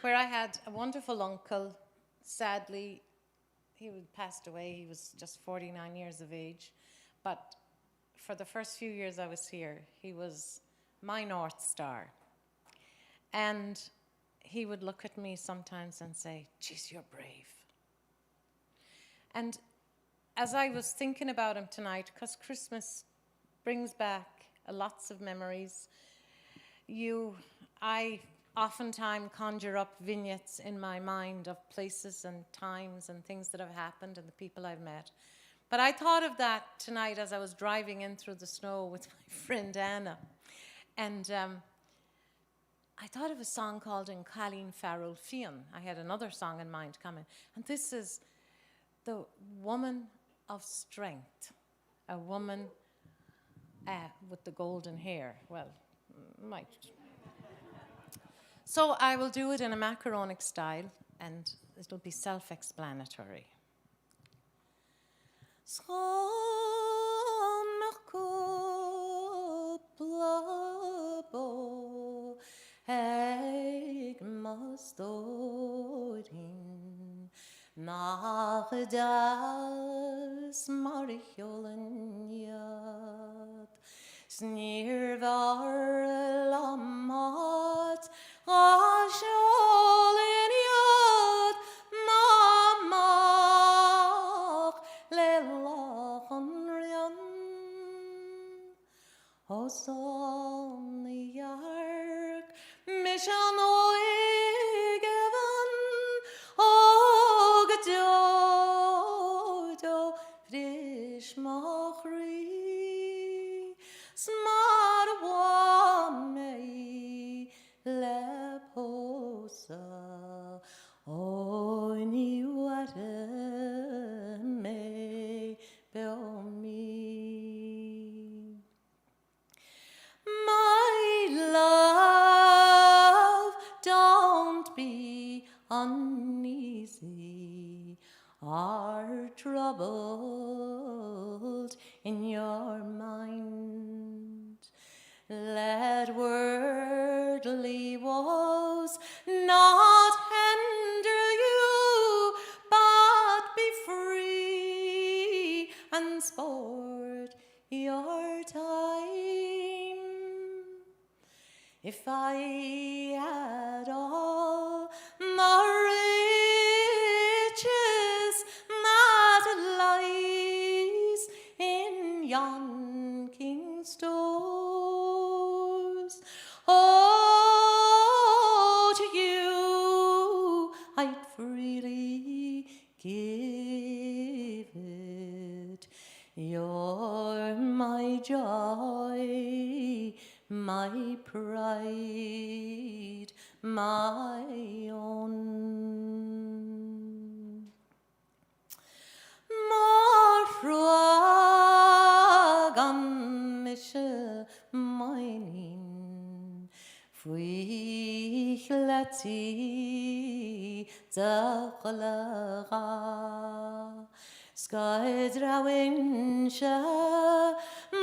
where I had a wonderful uncle. Sadly, he passed away. He was just 49 years of age. But for the first few years I was here, he was my North Star. And he would look at me sometimes and say, "Geez, you're brave." And as I was thinking about him tonight, because Christmas brings back lots of memories, I oftentimes conjure up vignettes in my mind of places and times and things that have happened and the people I've met. But I thought of that tonight as I was driving in through the snow with my friend Anna. And I thought of a song called In Colleen Farrell Fian. I had another song in mind coming. And this is the woman of strength, a woman with the golden hair. Well, might. So I will do it in a macaronic style, and it'll be self-explanatory. Ik must doorheen nach das Marjolenjad. Sneer var lammat Asjolenjad mamach lelachanrian. Hosan jark Mishan oigevan og dodo frisch machri smar one me leposa. If I had all the riches that lies in yon king's stores, oh, to you I'd freely give it. You're my joy, my pride, my own. Morruagam mishe meinin, Fuichlati zaqlaga, Skydrawincha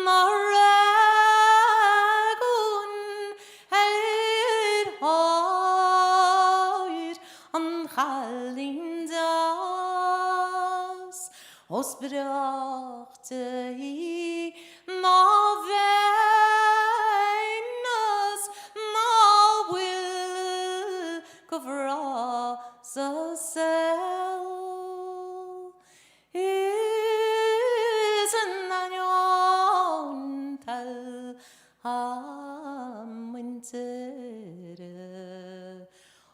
Maragun het hoid an Chalindas, Os brachte hi na Venus, na will govra so sel. Is an anion tal am winter,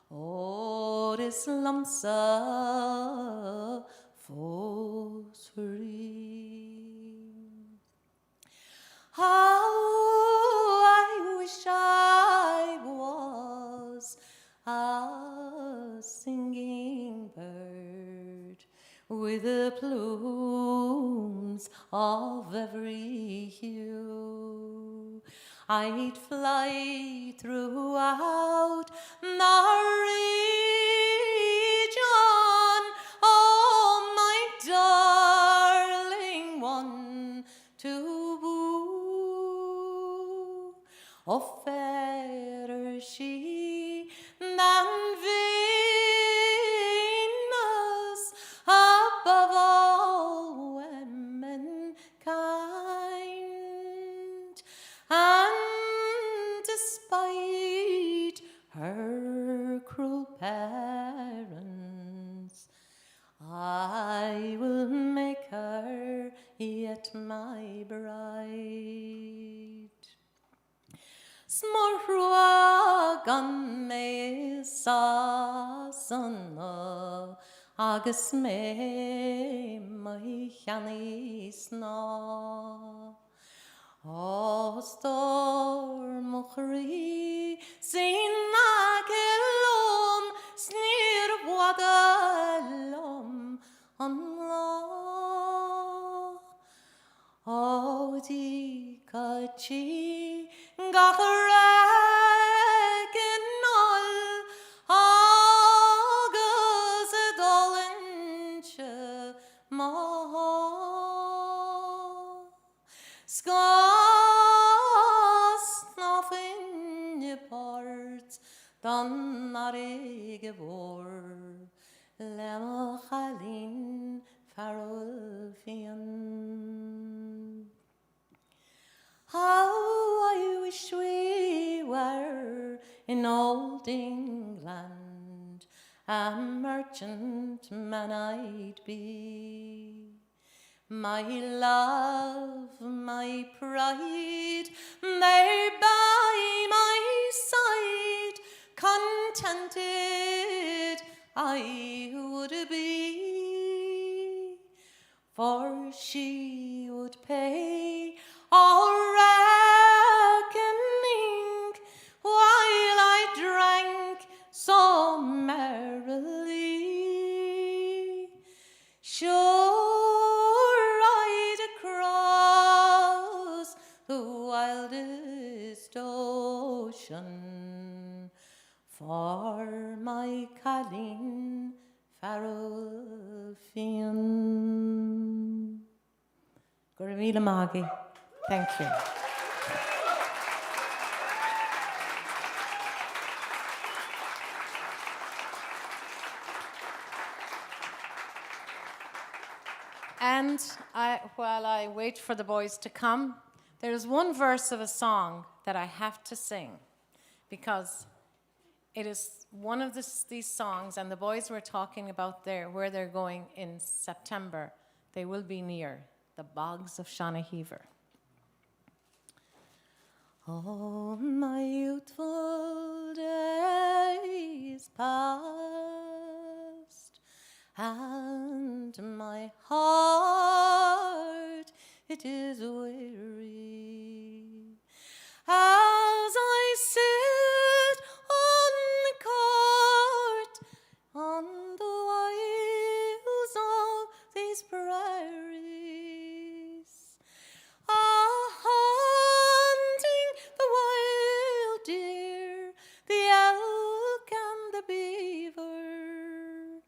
Oris lamsa fosfori. How I wish I was a singing bird with the plumes of every hue. I'd fly throughout the region, oh, my darling one to woo. Oh, fairer she than Venus, above all womankind, and despite her cruel parents, I will make her yet my bride. Smorruagan me sasana, agus me maichani sna. O stormochri sin agelom, snir wadalom an la. O di kachi gachrakenol, agus edolinche maha. Skas nothing apart dan narige vor, lemachalin farolfian. How I wish we were in old England, a merchant man I'd be. My love, my pride, there by my side, contented I would be. For she would pay all reckoning while I drank so merrily. Sure, I'd across the wildest ocean for my Colleen Farrelfian. Gurmila Magi. Thank you. And while I wait for the boys to come, there's one verse of a song that I have to sing. because it is one of these songs, and the boys were talking about where they're going in September. They will be near the bogs of Shannahever. Oh, my youthful days past, and my heart, it is weary, as I sit on the court, on the wilds of these prairies, hunting the wild deer, the elk and the beaver,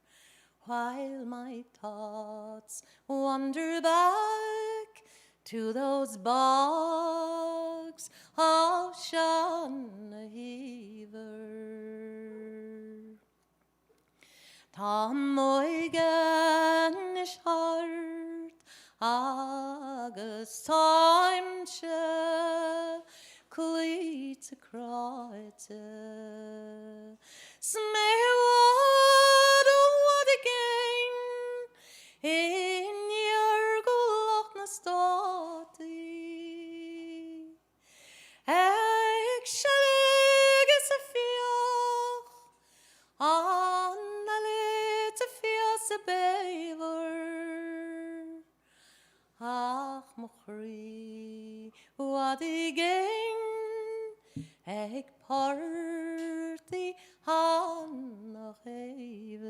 while my thoughts wander back to those bogs of Shannahever. Tá moigan is hart agus táimse cuite cráite sméhad what again in your gulach na státaí ag seagus a fioch an na lit a fios a beaver ach mo chrí what again ag party hannach éidir.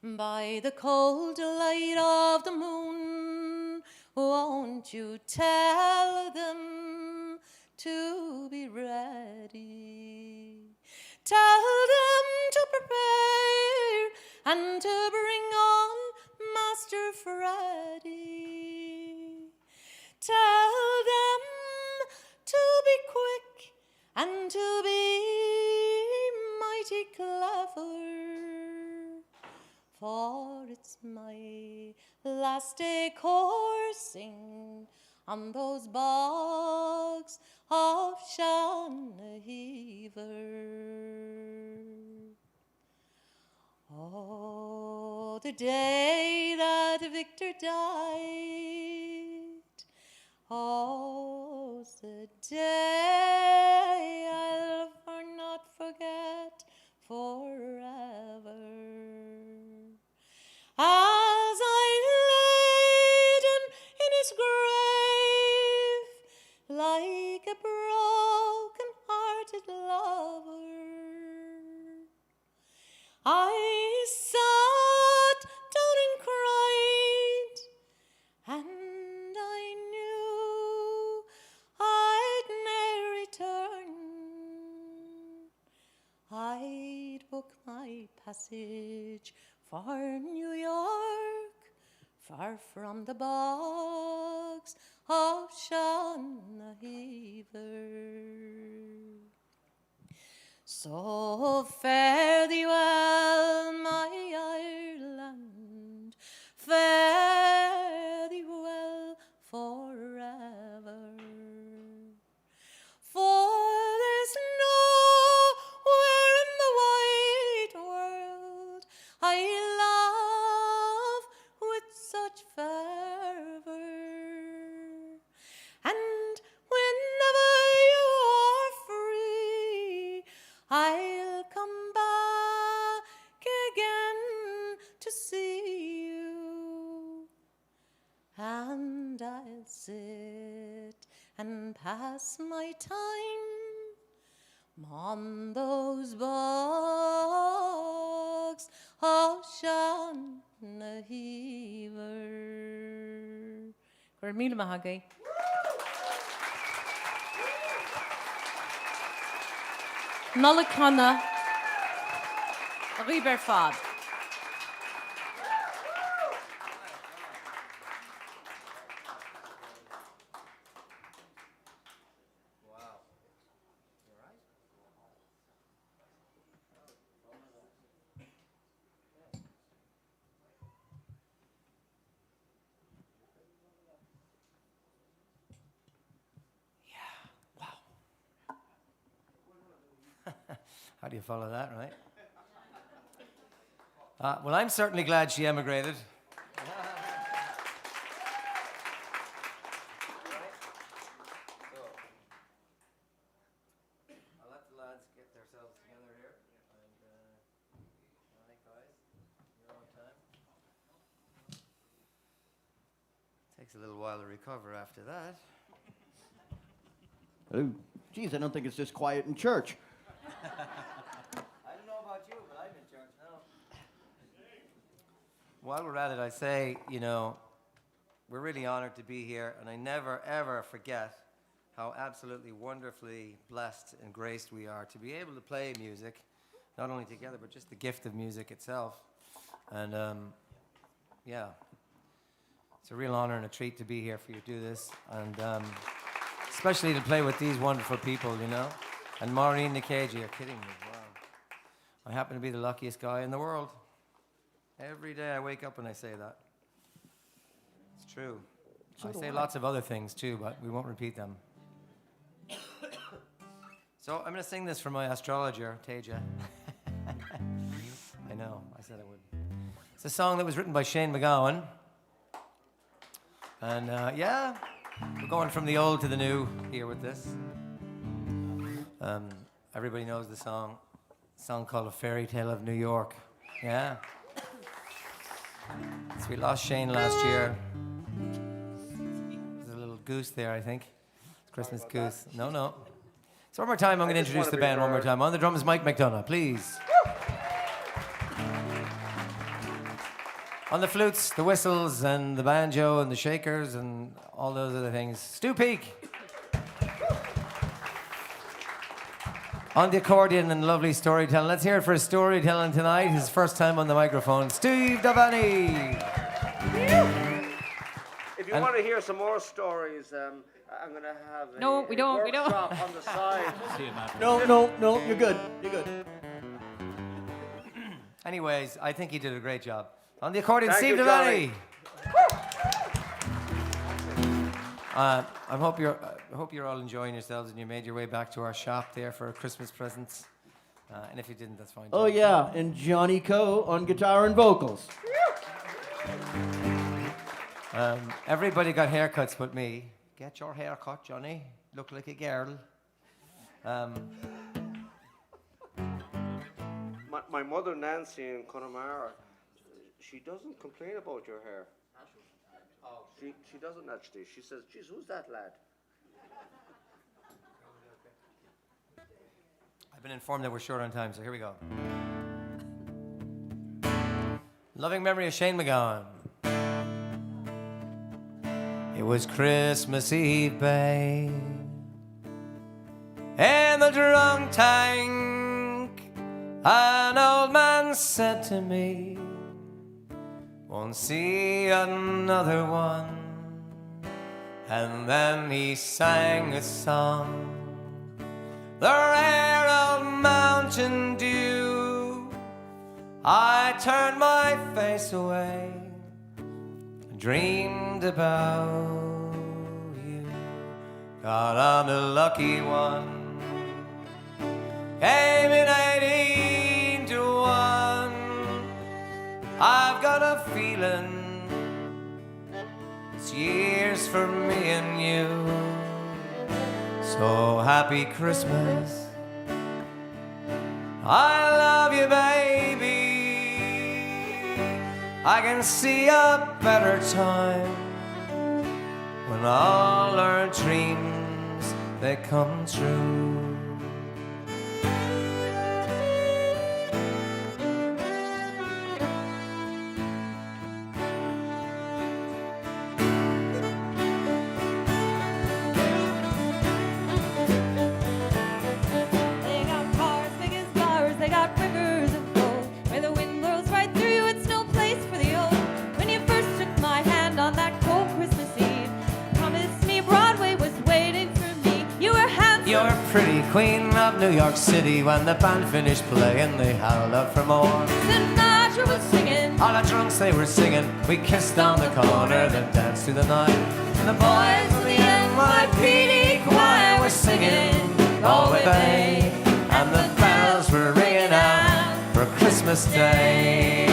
By the cold light of the moon, won't you tell them to be ready? Tell them to prepare and to bring on Master Freddy. Tell them to be quick and to be mighty clever, for it's my last day coursing on those bogs of Shannahever. Oh, the day that Victor died, oh, the day I'll not forget forever. As I laid him in his grave like a broken-hearted lover, I sat down and cried, and I knew I'd ne'er return. I'd book my passage for New York, far from the bogs of Shannahever. So fare thee well, my Ireland, fare thee well forever. For there's nowhere in the wide world I love with such fervor. And whenever you are free, I'll come back again to see you, and I'll sit and pass my time on those bogs of Shannahever. Gur míle maith agaí. Nolla Conna, a riber fad. How do you follow that, right? Well, I'm certainly glad she emigrated. I'll let the lads get themselves together here. And, all right, guys, your own time. Takes a little while to recover after that. Oh, geez, I don't think it's this quiet in church. I don't know about you, but I'm in church now. While we're at it, I say, you know, we're really honored to be here, and I never, ever forget how absolutely wonderfully blessed and graced we are to be able to play music, not only together, but just the gift of music itself. And, yeah, it's a real honor and a treat to be here for you to do this, and especially to play with these wonderful people, you know. And Maureen Nicaji, you're kidding me, wow. I happen to be the luckiest guy in the world. Every day I wake up and I say that. It's true. I say lots of other things too, but we won't repeat them. So I'm going to sing this for my astrologer, Teja. I know, I said I would. It's a song that was written by Shane McGowan. And yeah, we're going from the old to the new here with this. Everybody knows the song. A song called A Fairy Tale of New York. Yeah. So we lost Shane last year. There's a little goose there, I think. It's Christmas goose. No, no. So one more time, I'm going to introduce the band one more time. On the drums, Mike McDonough, please. On the flutes, the whistles, and the banjo, and the shakers, and all those other things, Stu Peake. On the accordion and lovely storytelling. Let's hear it for his storytelling tonight. His first time on the microphone, Steve Devaney. If you want to hear some more stories, I'm going to have a, No, we don't, we don't. workshop on the side. See you, Matt. No, you're good. You're good. Anyways, I think he did a great job. On the accordion, Thank Steve you, Devaney. Johnny. I hope you're all enjoying yourselves and you made your way back to our shop there for Christmas presents. And if you didn't, that's fine. Oh, too. yeah, and Johnny Coe on guitar and vocals. Everybody got haircuts but me. Get your haircut, Johnny. Look like a girl. My mother, Nancy, in Connemara, she doesn't complain about your hair. She doesn't actually. She says, geez, who's that lad? I've been informed that we're short on time, so here we go. Loving memory of Shane McGowan. It was Christmas Eve, babe, in the drunk tank, an old man said to me, won't see another one. And then he sang a song, the rare old Mountain Dew. I turned my face away, dreamed about you. Got on a lucky one, came in 18 to 1. I've got a feeling it's years for me and you. So happy Christmas, I love you, baby. I can see a better time when all our dreams, they come true. They got cars big as flowers, they got rivers of gold. Where the wind blows right through you, it's no place for the old. When you first took my hand on that cold Christmas Eve, promised me Broadway was waiting for me. You were handsome. You're a pretty queen of New York City. When the band finished playing, they howled out for more. Sinatra was singing. All the drunks, they were singing. We kissed down the corner, then danced through the night. And the boys of the NYPD choir were singing Galway Bay. And the bells were Christmas Day.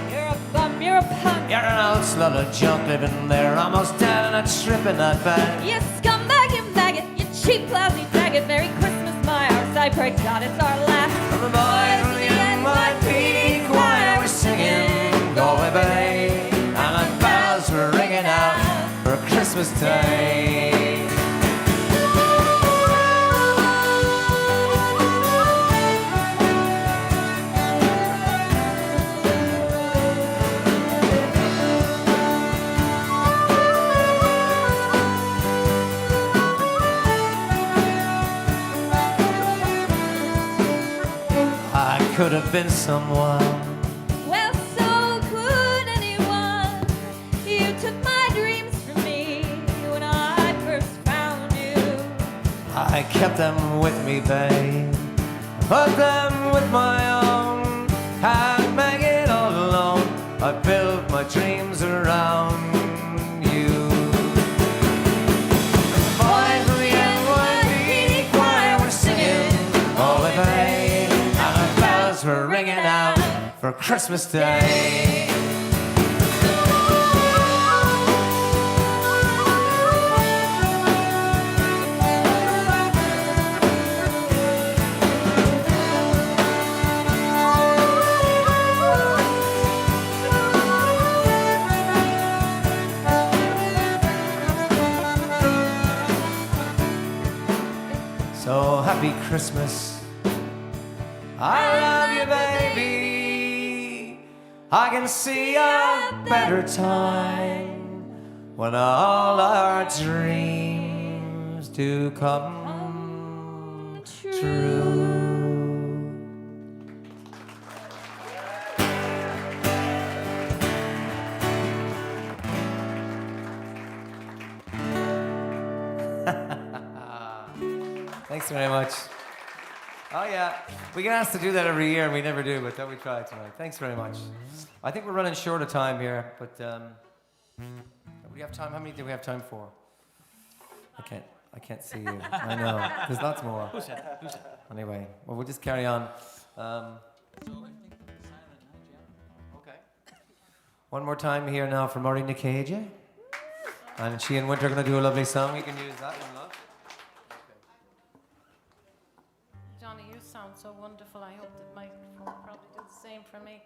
You're a bum, you're a punk. You're an old slut of junk living there, almost dead and a trip in that bag. You scumbag, you maggot, you cheap, lousy faggot. Merry Christmas, my arse, I pray God it's our last. And the boys from the NYPD choir were singing Galway Bay, and the bells were ringing out for Christmas Day. I could have been someone. Well, so could anyone. You took my dreams from me when I first found you. I kept them with me, babe. Put them with my own. Had Maggie all alone. I built my dreams around you. Boys from the NYPD choir were singing all the day, and the bells were ringing out for Christmas Day. So happy Christmas. I love you, baby. I can see a better time when all our dreams do come true. Thanks very much. Oh yeah, we get asked to do that every year and we never do, but that we try tonight. Thanks very much. I think we're running short of time here, but we have time. How many do we have time for? I can't see you. I know. There's lots more. Who's that? Anyway, well, we'll just carry on. Okay. One more time here now for Maureen Nicaja. And she and Winter are going to do a lovely song. You can use that one, love. Johnny, you sound so wonderful. I hope that Mike will probably do the same for me.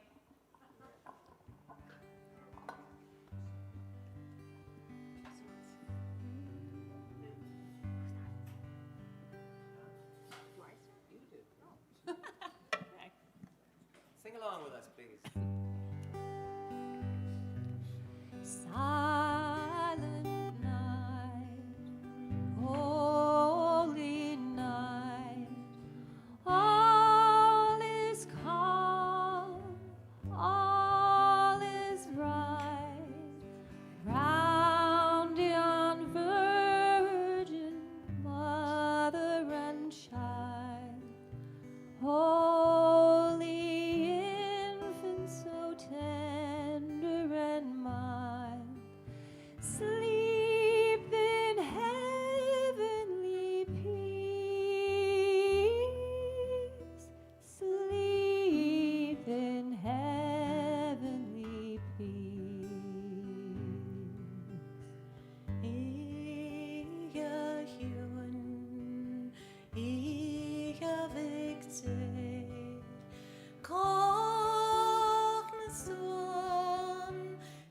Sing along with us, please. Silent night, holy night, all is calm, all is right, round yon virgin mother and child, holy infant so tender and mild, sleep in heavenly peace, sleep in heavenly peace. Iga human, iga victor, Cognizon,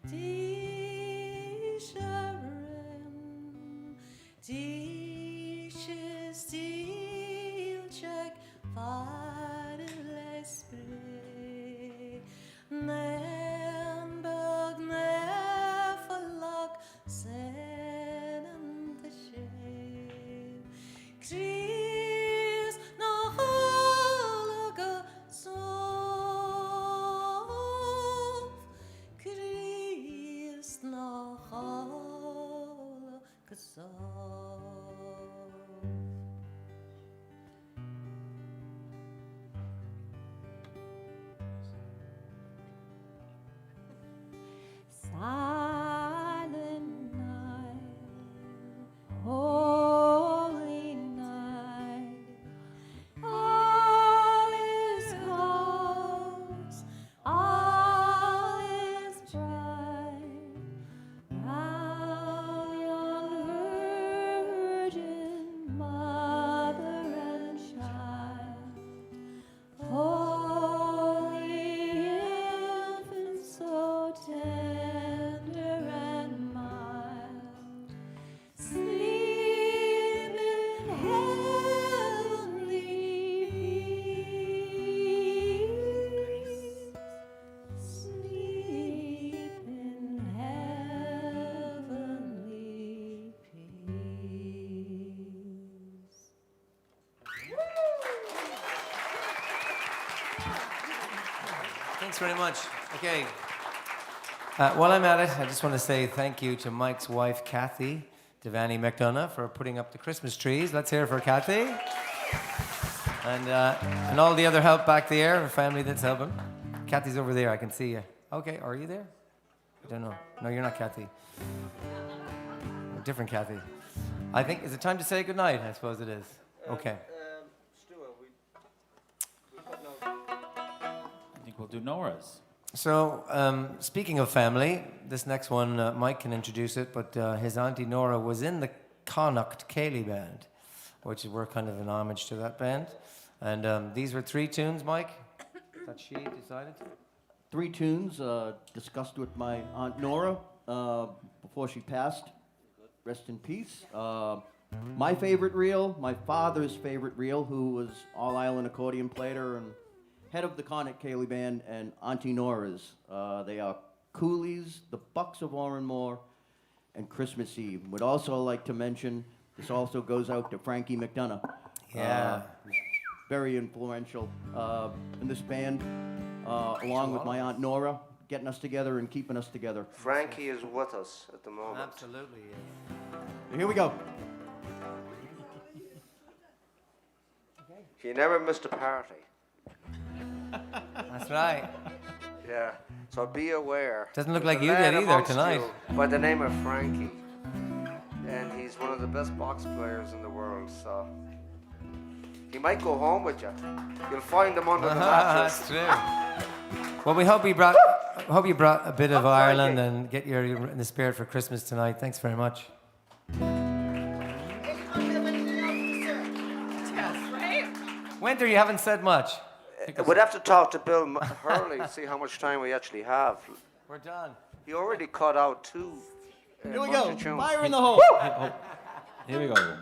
Disharem, Dishes, Dilchak, Vadel Esprit, Nemberg, Neferlok, Sen and the shade, Christ, no hologa, sof, Christ, no hologa, sof. Thanks very much. Okay. While I'm at it, I just want to say thank you to Mike's wife, Kathy Devaney McDonough, for putting up the Christmas trees. Let's hear it for Kathy. And all the other help back there, her family that's helping. Kathy's over there, I can see you. Okay, are you there? I don't know. No, you're not Kathy. A different Kathy. I think, is it time to say goodnight? I suppose it is. Okay. I think we'll do Nora's. So, speaking of family, this next one, Mike can introduce it, but his auntie Nora was in the Connacht Ceilidh band, which we're kind of an homage to that band. And these were 3 tunes, Mike, that she decided? 3 tunes discussed with my Aunt Nora before she passed. Rest in peace. My favorite reel, my father's favorite reel, who was all-island accordion player and head of the Connacht Ceilidh band, and Auntie Nora's. They are Coolies, the Bucks of Oranmore, and Christmas Eve. Would also like to mention, this also goes out to Frankie McDonough. Yeah. Very influential in this band, along with my Aunt Nora, getting us together and keeping us together. Frankie is with us at the moment. Absolutely, Here we go. He never missed a party. That's right. Yeah. So be aware. Doesn't look like There's you a did lad either amongst tonight. you by the name of Frankie. And he's one of the best box players in the world, so he might go home with you. You'll find him under the mattress. That's true. Well, we hope you brought a bit of Ireland and get your in the spirit for Christmas tonight. Thanks very much. Winter, you haven't said much. We'd have to talk to Bill Hurley, see how much time we actually have. We're done. He already cut out 2. Here we bunch go. of tunes. Fire in the hole. Here we go.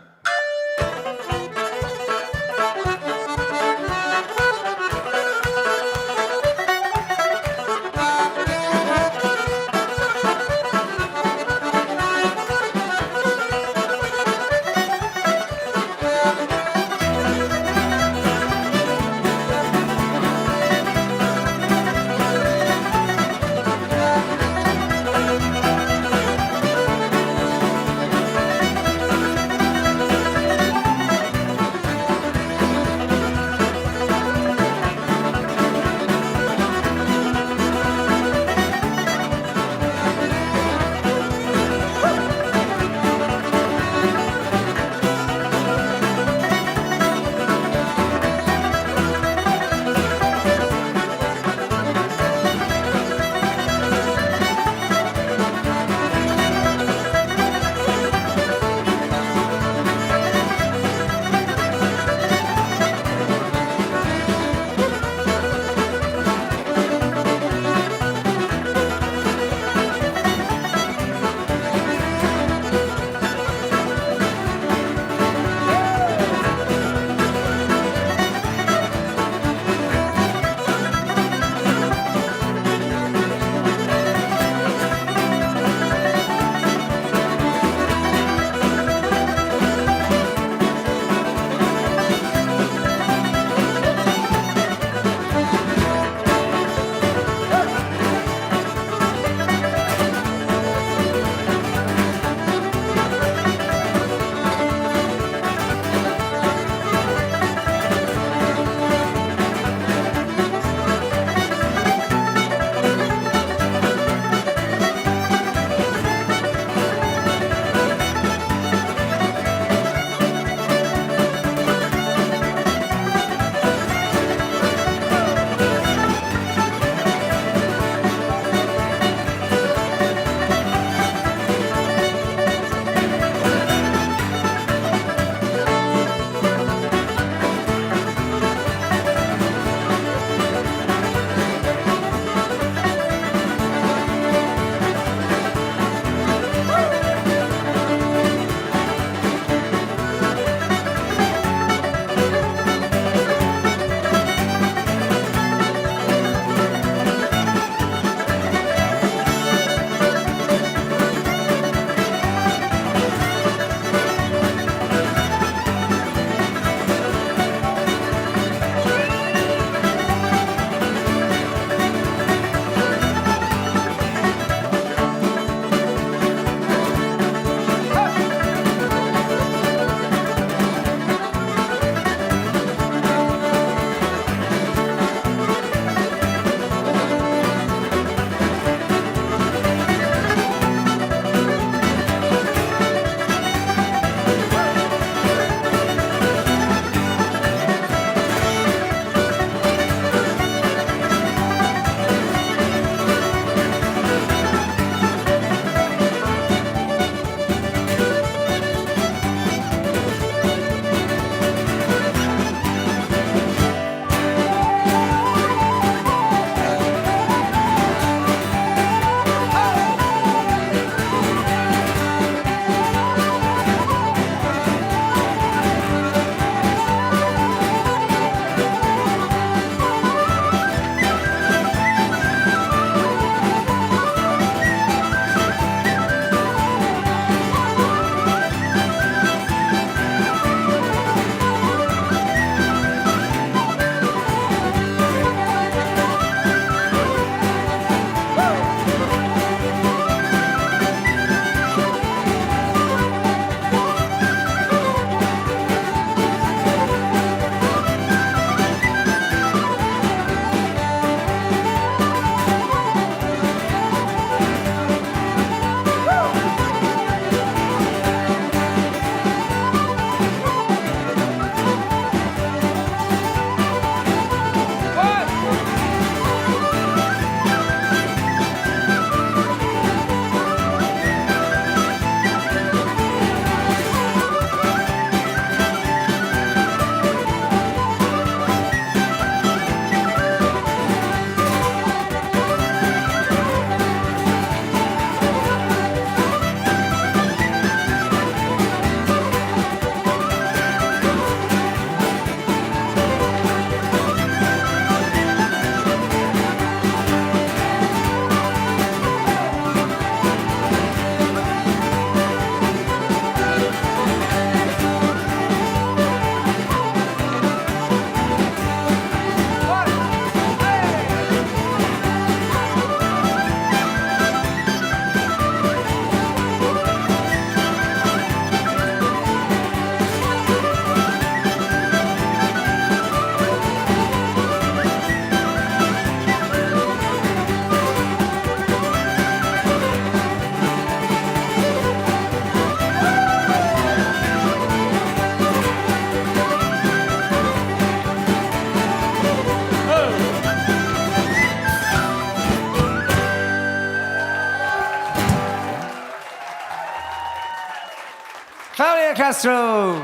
Castro.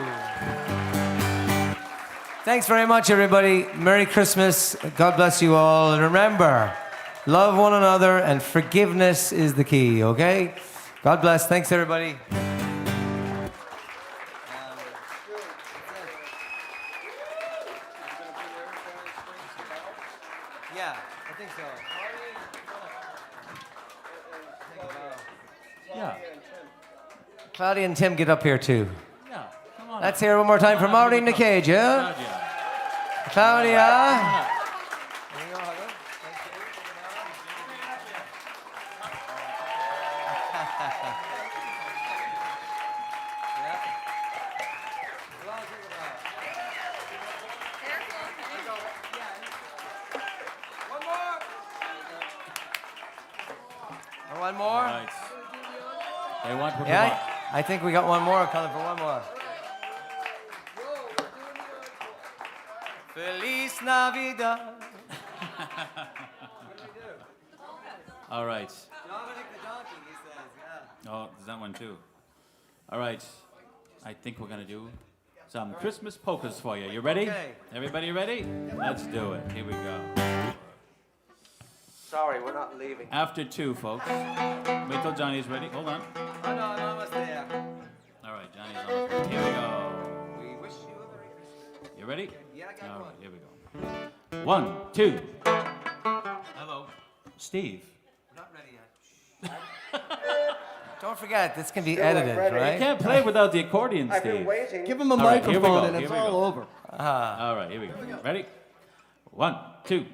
Thanks very much, everybody. Merry Christmas. God bless you all. And remember, love one another and forgiveness is the key, okay? God bless. Thanks, everybody. Yeah, I think so. Yeah. Claudia and Tim, get up here too. Yeah. Come on. Let's hear one more time from Maureen in the cage, yeah? Claudia. One more? Right. They want what Yeah, I think we got one more. Coming for one more. Feliz Navidad. All right. Dominic the donkey, he says, yeah. Oh, there's that one too. All right. I think we're gonna do some Christmas polkas for you. You ready? Okay. Everybody ready? Let's do it. Here we go. Sorry, we're not leaving. After 2, folks. Wait till Johnny's ready. Hold on. Oh, no, I'm almost there. All right, Johnny's almost ready. Here we go. We wish you a Merry Christmas. You ready? Yeah, I got All one. right, here we go. 1, 2. Hello. Steve. We're not ready yet. Don't forget, this can be edited, You right? can't play without the accordion, I've been Steve. waiting. Give him a All right, here we microphone go, and here it's we all go. over. All right, here we go. Ready? 1, 2.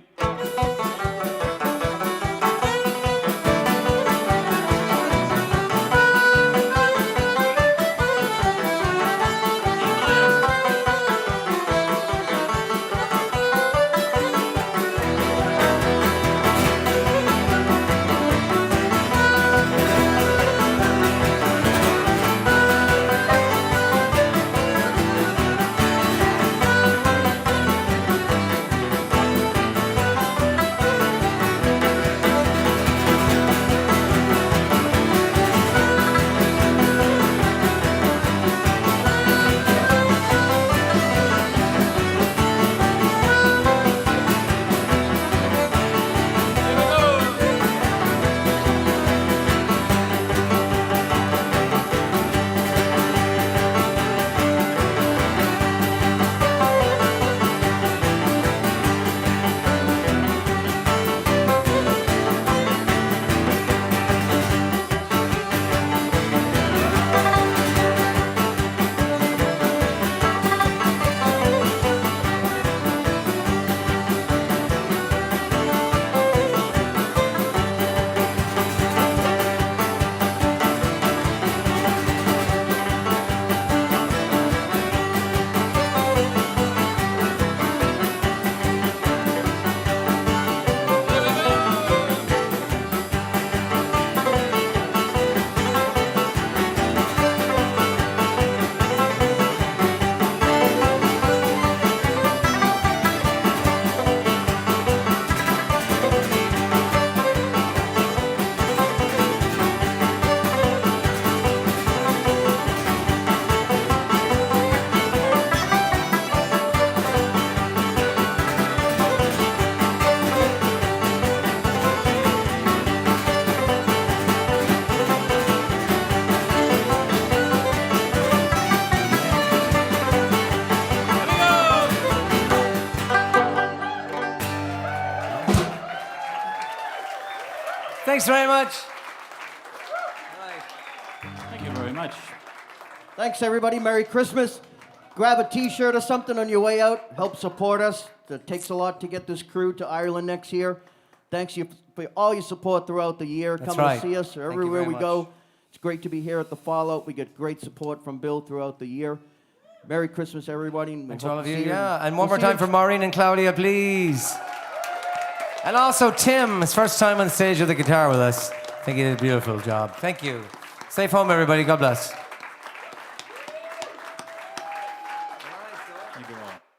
Thanks very much. Thank you very much. Thanks, everybody. Merry Christmas. Grab a T-shirt or something on your way out. Help support us. It takes a lot to get this crew to Ireland next year. Thanks you for all your support throughout the year. That's Come right. to see us Thank you everywhere very we go. much. It's great to be here at the Fallout. We get great support from Bill throughout the year. Merry Christmas, everybody. And we Thanks to hope all of to you. see Yeah, and one we'll more see time you- for Maureen and Claudia, please. And also Tim, his first time on stage with the guitar with us. I think he did a beautiful job. Thank you. Safe home, everybody. God bless. Thank you all.